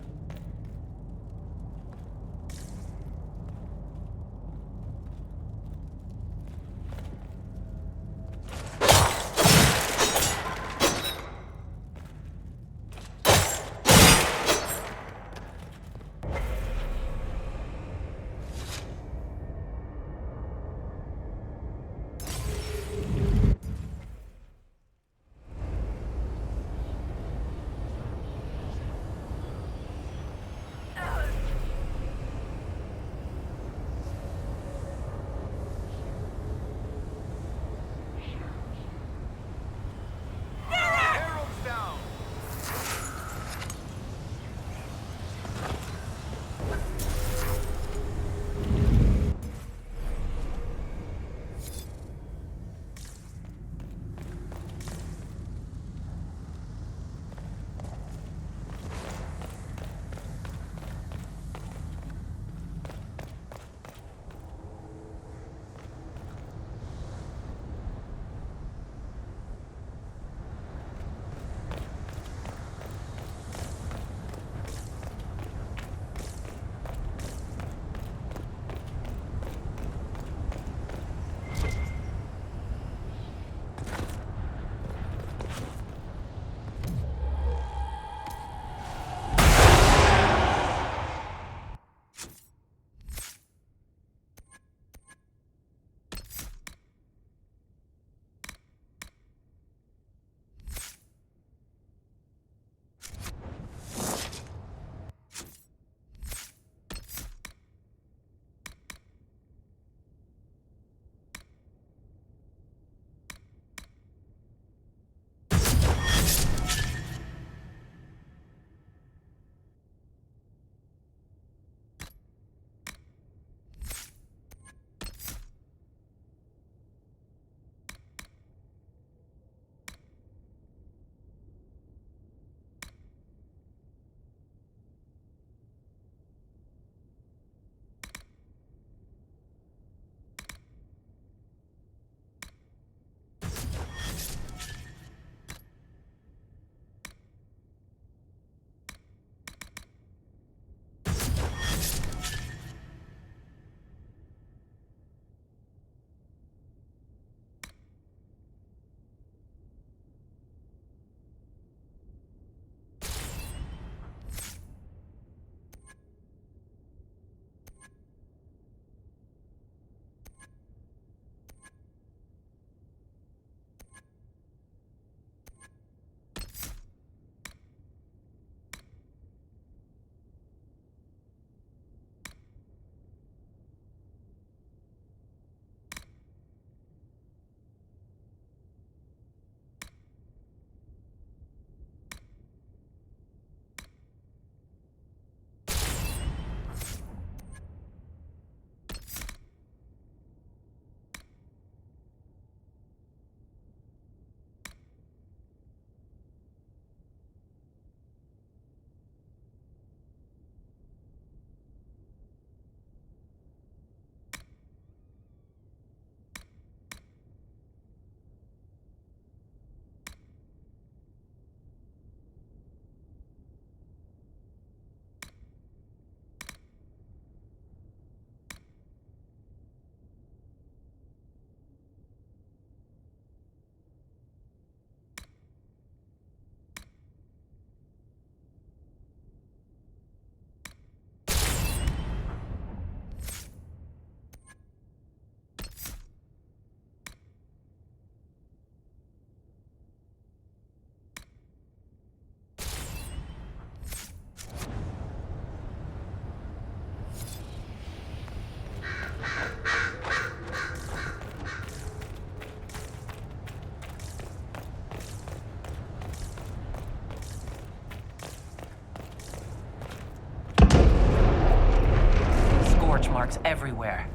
Marks everywhere.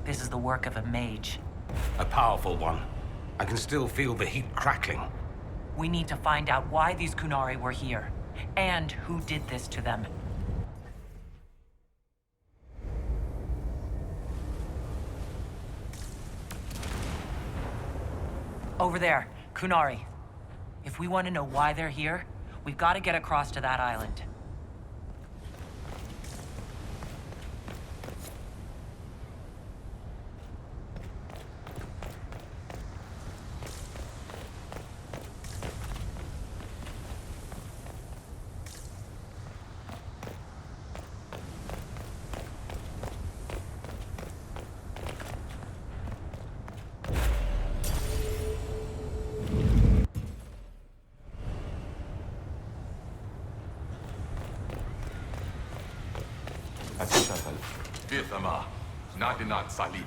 This is the work of a mage. A powerful one. I can still feel the heat crackling. We need to find out why these Kunari were here, and who did this to them. Over there, Kunari. If we want to know why they're here, we've got to get across to that island. Bithama, Nadinat Salib.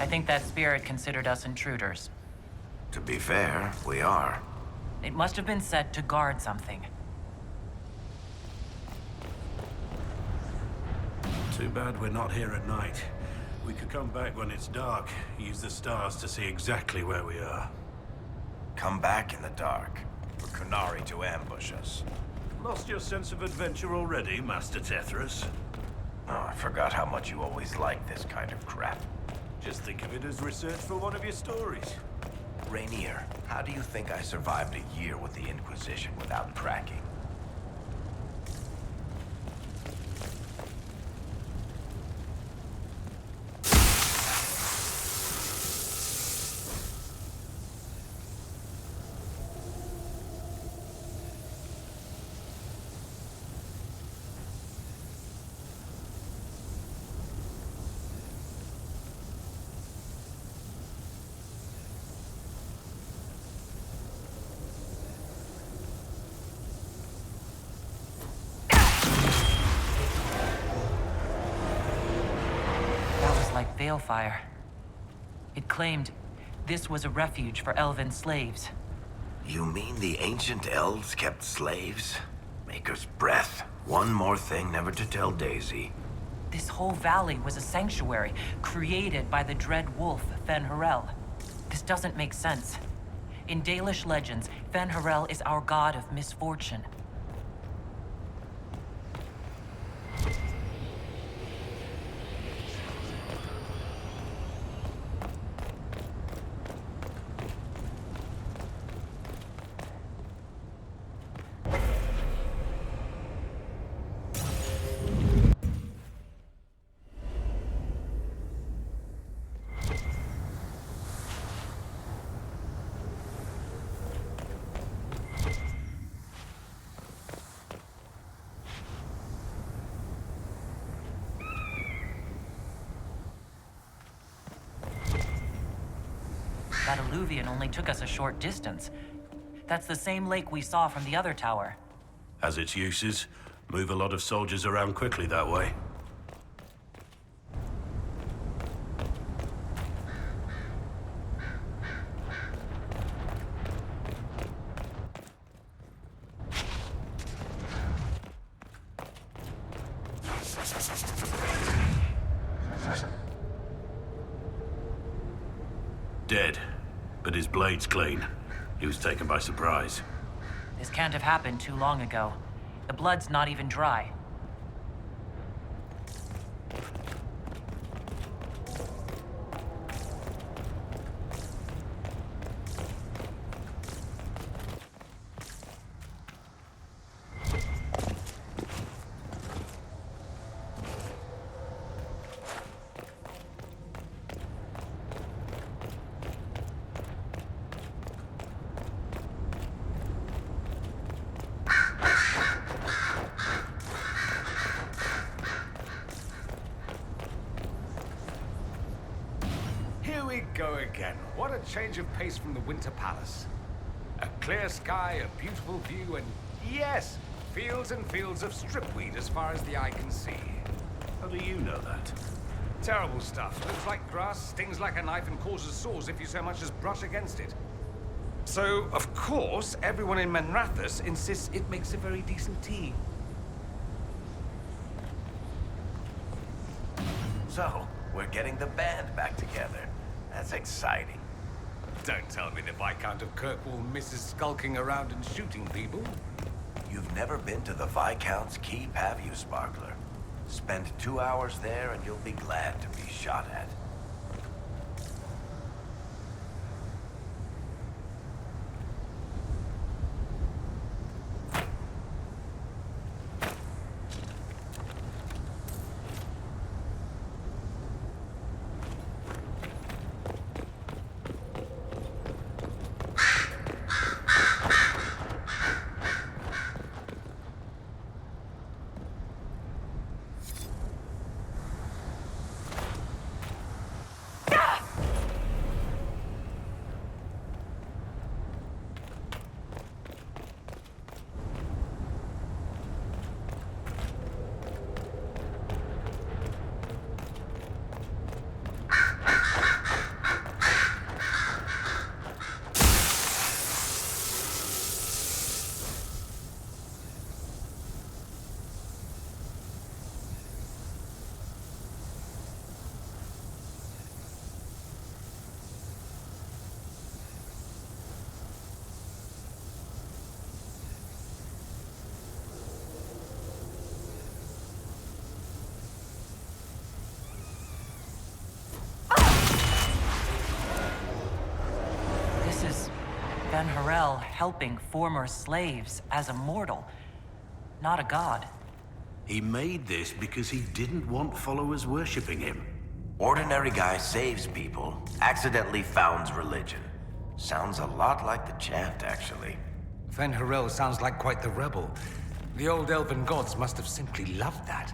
I think that spirit considered us intruders. To be fair, we are. It must have been set to guard something. Too bad we're not here at night. We could come back when it's dark, use the stars to see exactly where we are. Come back in the dark, for Kunari to ambush us. Lost your sense of adventure already, Master Tethras? Oh, I forgot how much you always liked this kind of crap. Just think of it as research for one of your stories. Rainier, how do you think I survived a year with the Inquisition without cracking? Like Balefire. It claimed this was a refuge for elven slaves. You mean the ancient elves kept slaves? Maker's breath. One more thing never to tell Daisy. This whole valley was a sanctuary created by the dread wolf, Fen-Harel. This doesn't make sense. In Dalish legends, Fen-Harel is our god of misfortune. That alluvion only took us a short distance. That's the same lake we saw from the other tower. Has its uses. Move a lot of soldiers around quickly that way. Dead, but his blade's clean. He was taken by surprise. This can't have happened too long ago. The blood's not even dry. Here we go again. What a change of pace from the Winter Palace. A clear sky, a beautiful view, and yes, fields and fields of stripweed as far as the eye can see. How do you know that? Terrible stuff. Looks like grass, stings like a knife, and causes sores if you so much as brush against it. So, of course, everyone in Manrathus insists it makes a very decent tea. So, we're getting the band back together. That's exciting. Don't tell me the Viscount of Kirkwall misses skulking around and shooting people. You've never been to the Viscount's Keep, have you, Sparkler? Spend 2 hours there and you'll be glad to be shot at. Ben Harel helping former slaves as a mortal, not a god. He made this because he didn't want followers worshipping him. Ordinary guy saves people, accidentally founds religion. Sounds a lot like the chant, actually. Fen Harel sounds like quite the rebel. The old elven gods must have simply loved that.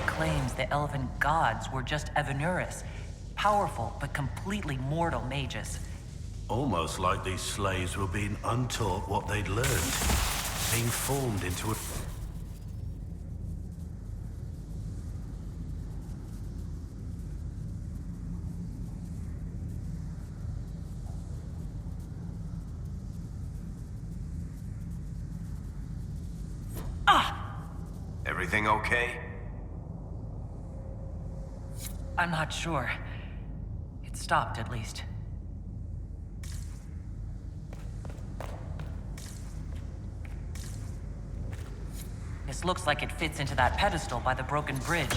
Claims the elven gods were just Evanuris, powerful but completely mortal mages. Almost like these slaves were being untaught what they'd learned. Being formed into a... Everything okay? I'm not sure. It stopped, at least. This looks like it fits into that pedestal by the broken bridge.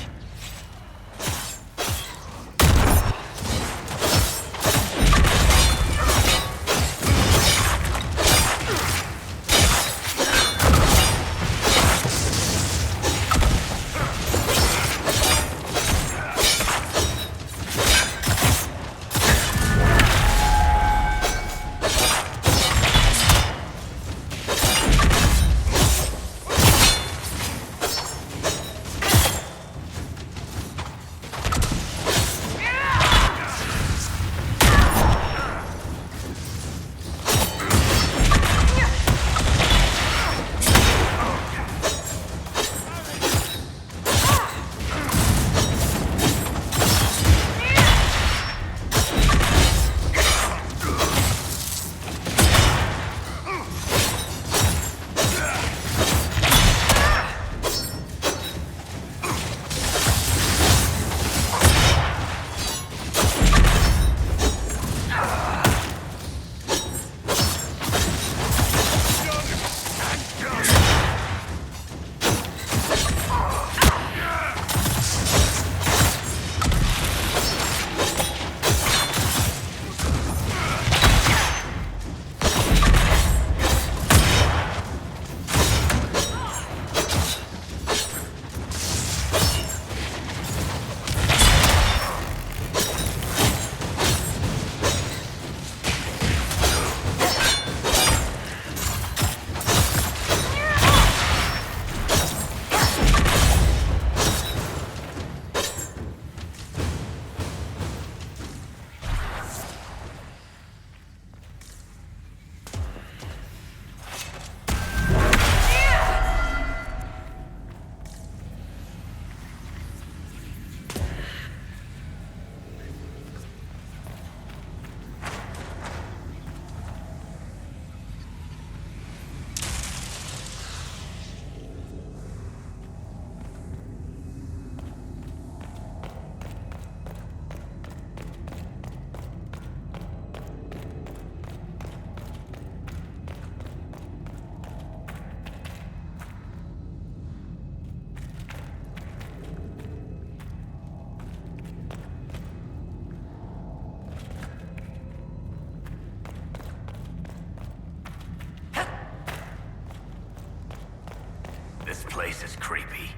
This place is creepy.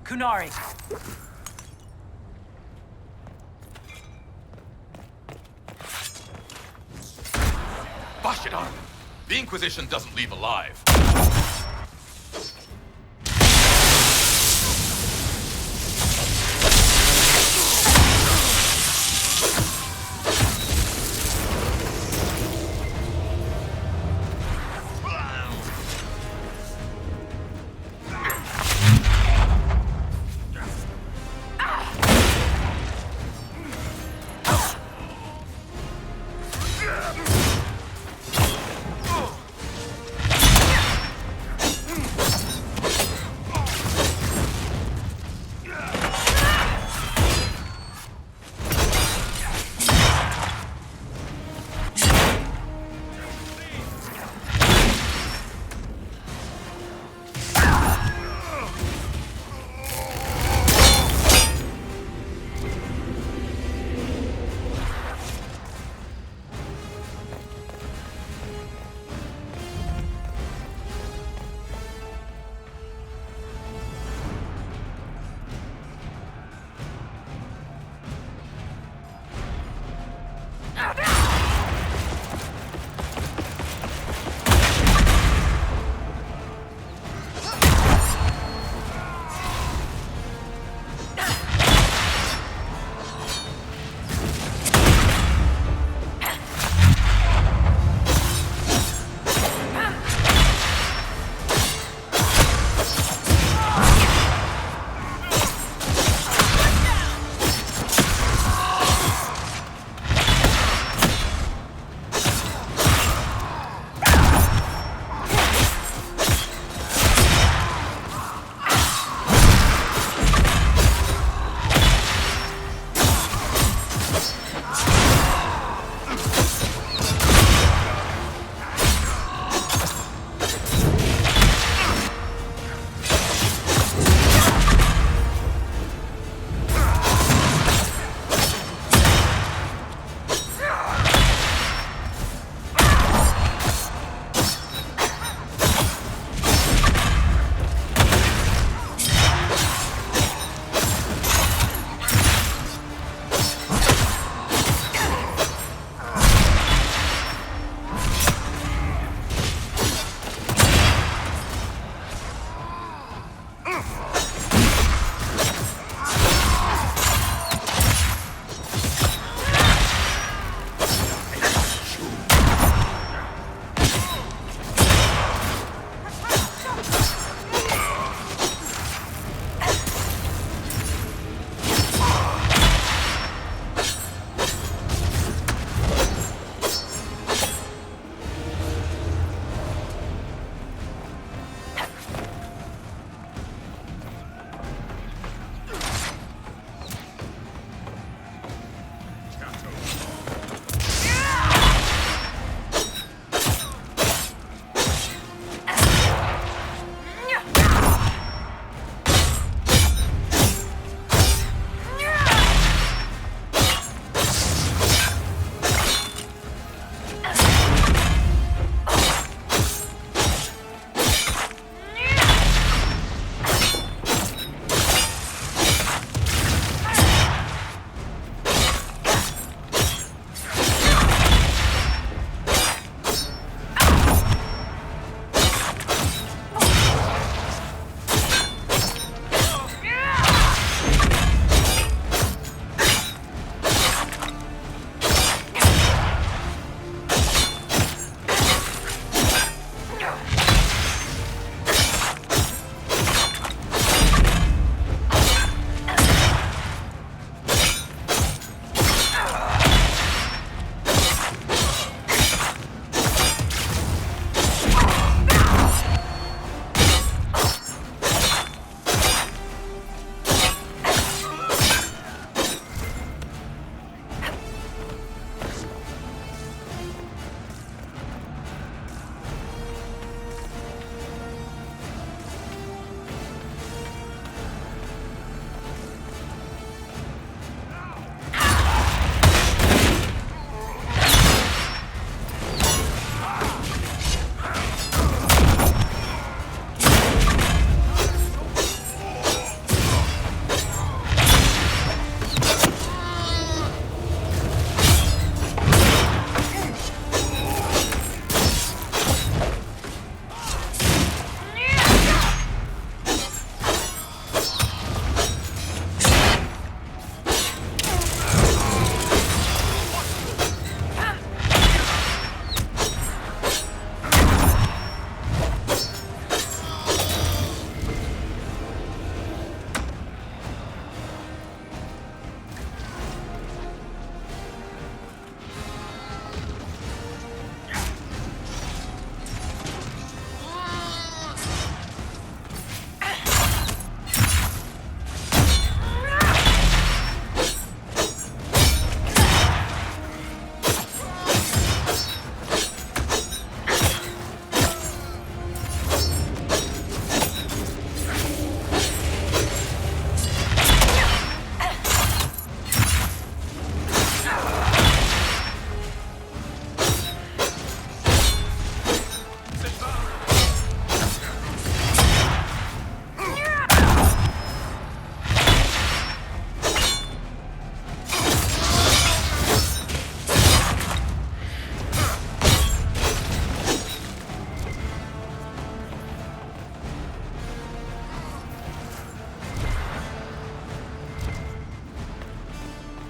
Kunari! Bosh it on! The Inquisition doesn't leave alive.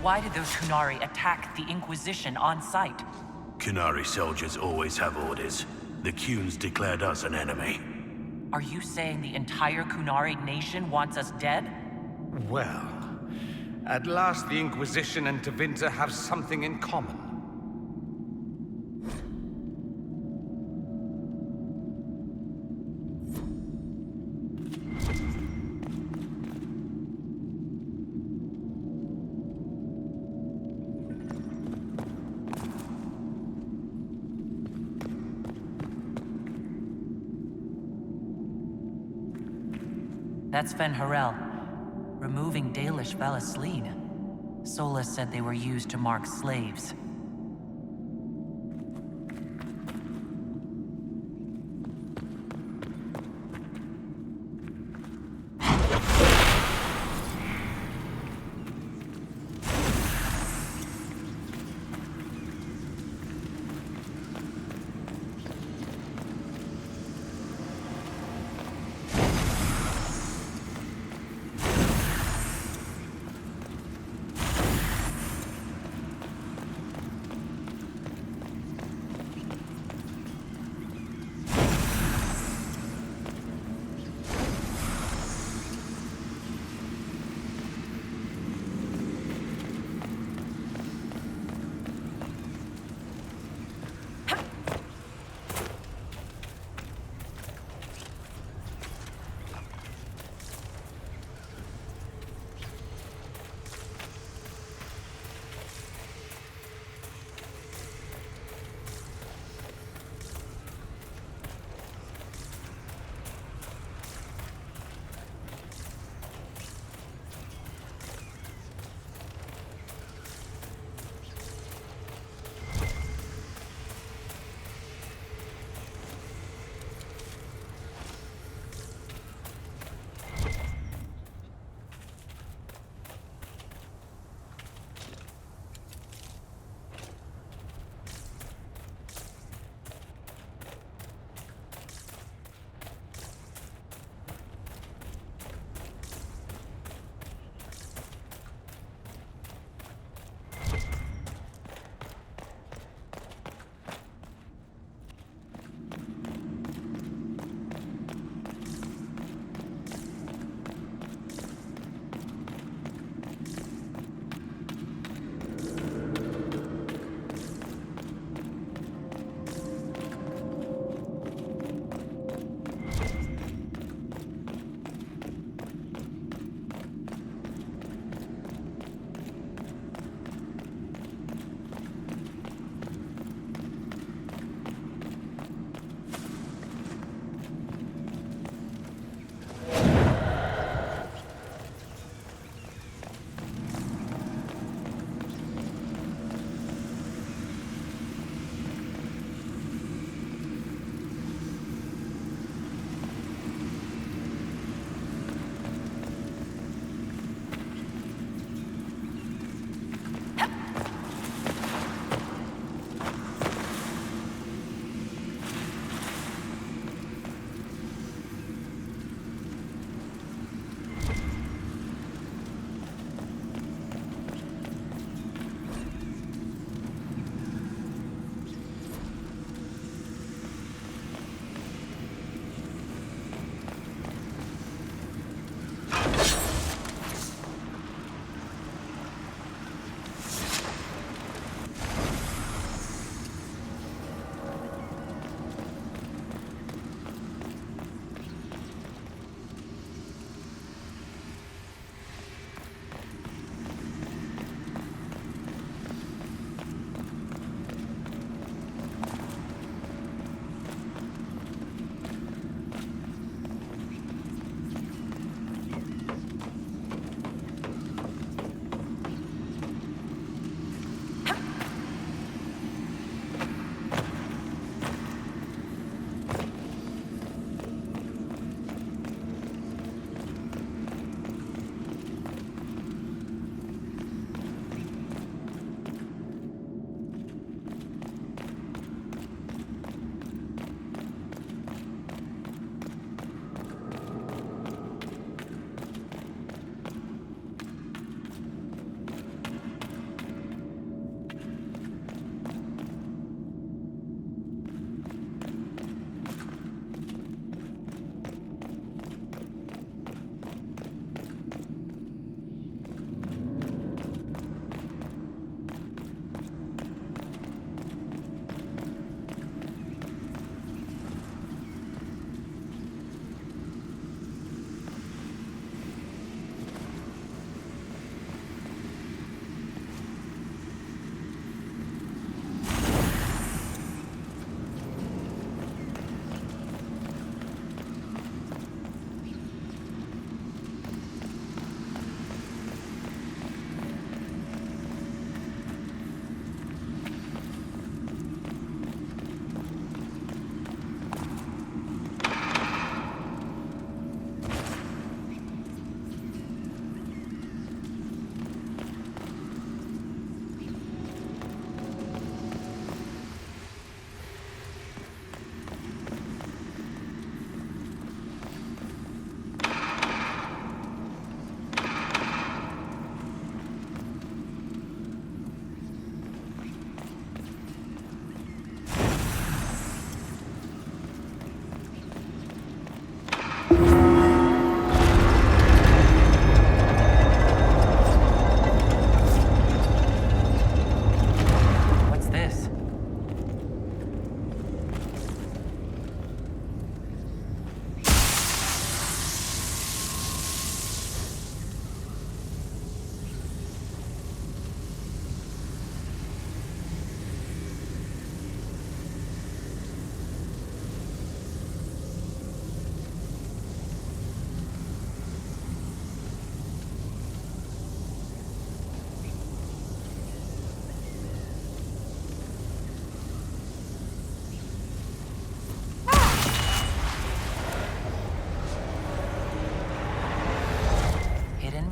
why did those Kunari attack the Inquisition on sight? Kunari soldiers always have orders. The Kunes declared us an enemy. Are you saying the entire Kunari nation wants us dead? Well, at last the Inquisition and Tevinter have something in common. That's Fen Harel. Removing Dalish Valasleen. Solus said they were used to mark slaves.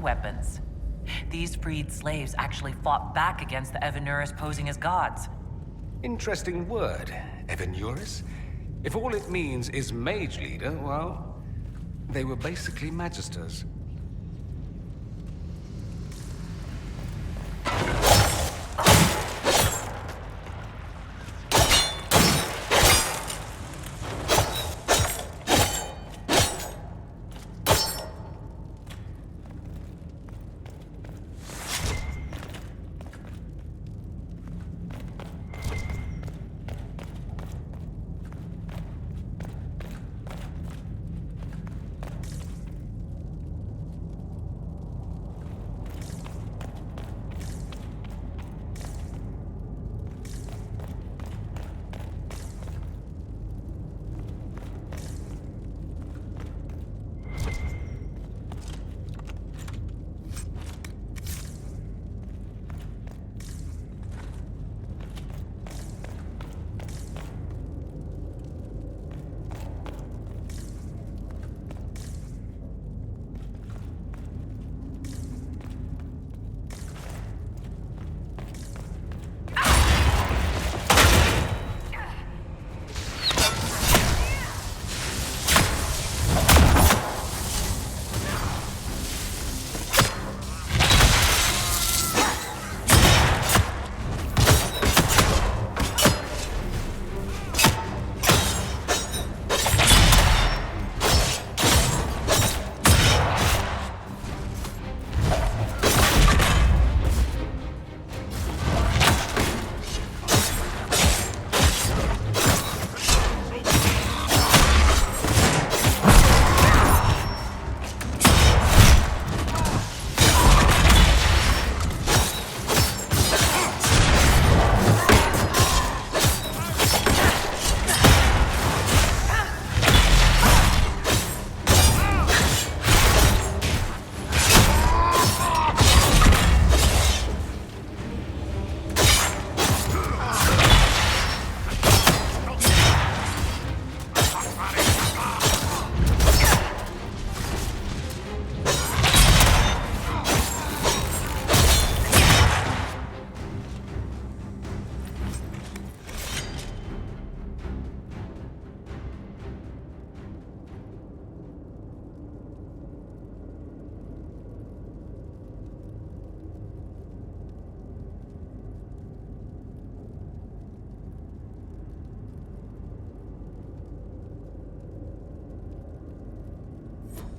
weapons. These freed slaves actually fought back against the Evanuris posing as gods. Interesting word, Evanuris. If all it means is mage leader, well, they were basically magisters.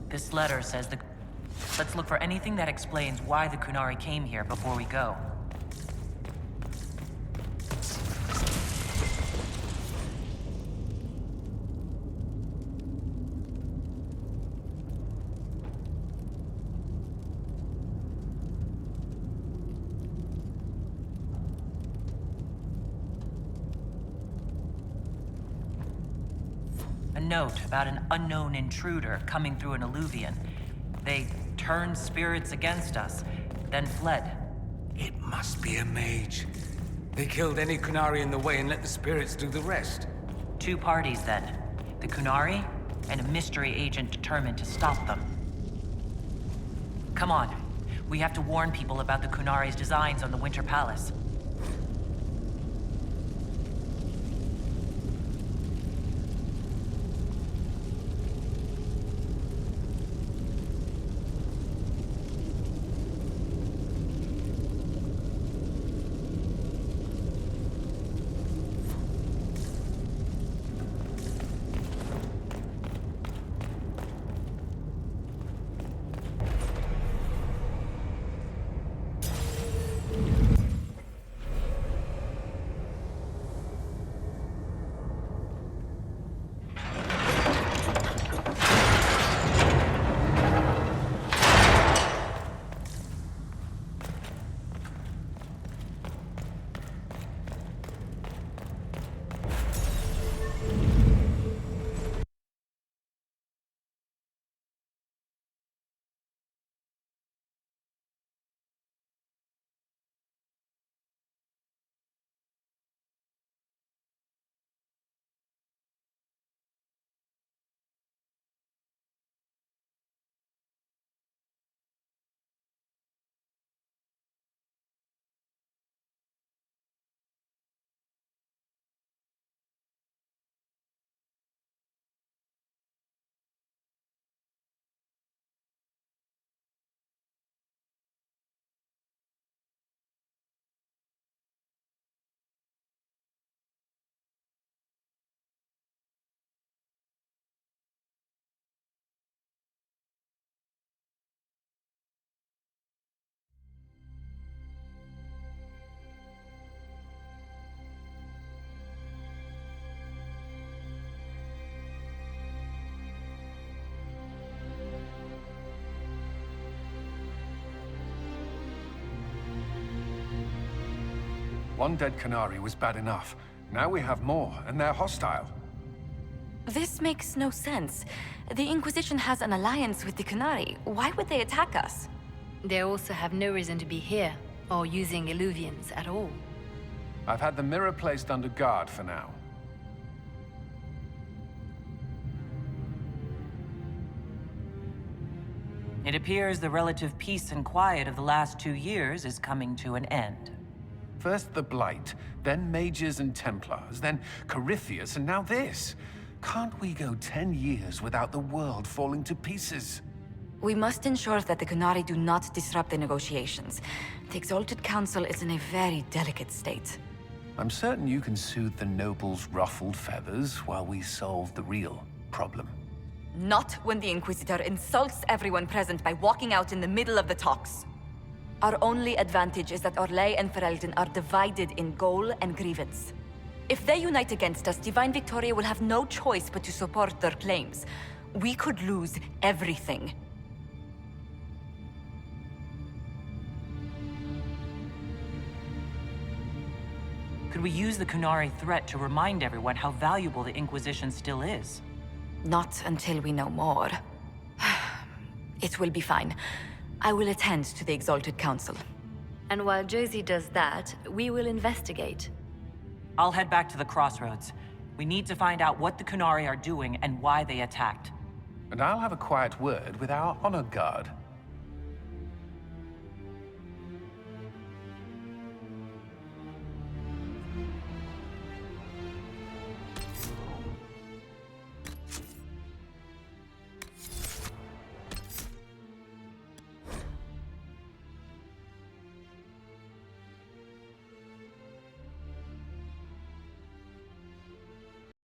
This letter says the... Let's look for anything that explains why the Kunari came here before we go. A note about an unknown intruder coming through an alluvion. They turned spirits against us, then fled. It must be a mage. They killed any Kunari in the way and let the spirits do the rest. Two parties, then. The Kunari, and a mystery agent determined to stop them. Come on. We have to warn people about the Kunari's designs on the Winter Palace. One dead Canary was bad enough. Now we have more, and they're hostile. This makes no sense. The Inquisition has an alliance with the Canary. Why would they attack us? They also have no reason to be here, or using Illuvians at all. I've had the mirror placed under guard for now. It appears the relative peace and quiet of the last 2 years is coming to an end. First the Blight, then Mages and Templars, then Corypheus, and now this. Can't we go 10 years without the world falling to pieces? We must ensure that the Canary do not disrupt the negotiations. The Exalted Council is in a very delicate state. I'm certain you can soothe the nobles' ruffled feathers while we solve the real problem. Not when the Inquisitor insults everyone present by walking out in the middle of the talks. Our only advantage is that Orlais and Ferelden are divided in goal and grievance. If they unite against us, Divine Victoria will have no choice but to support their claims. We could lose everything. Could we use the Canary threat to remind everyone how valuable the Inquisition still is? Not until we know more. It will be fine. I will attend to the Exalted Council. And while Josie does that, we will investigate. I'll head back to the crossroads. We need to find out what the Canary are doing and why they attacked. And I'll have a quiet word with our honor guard.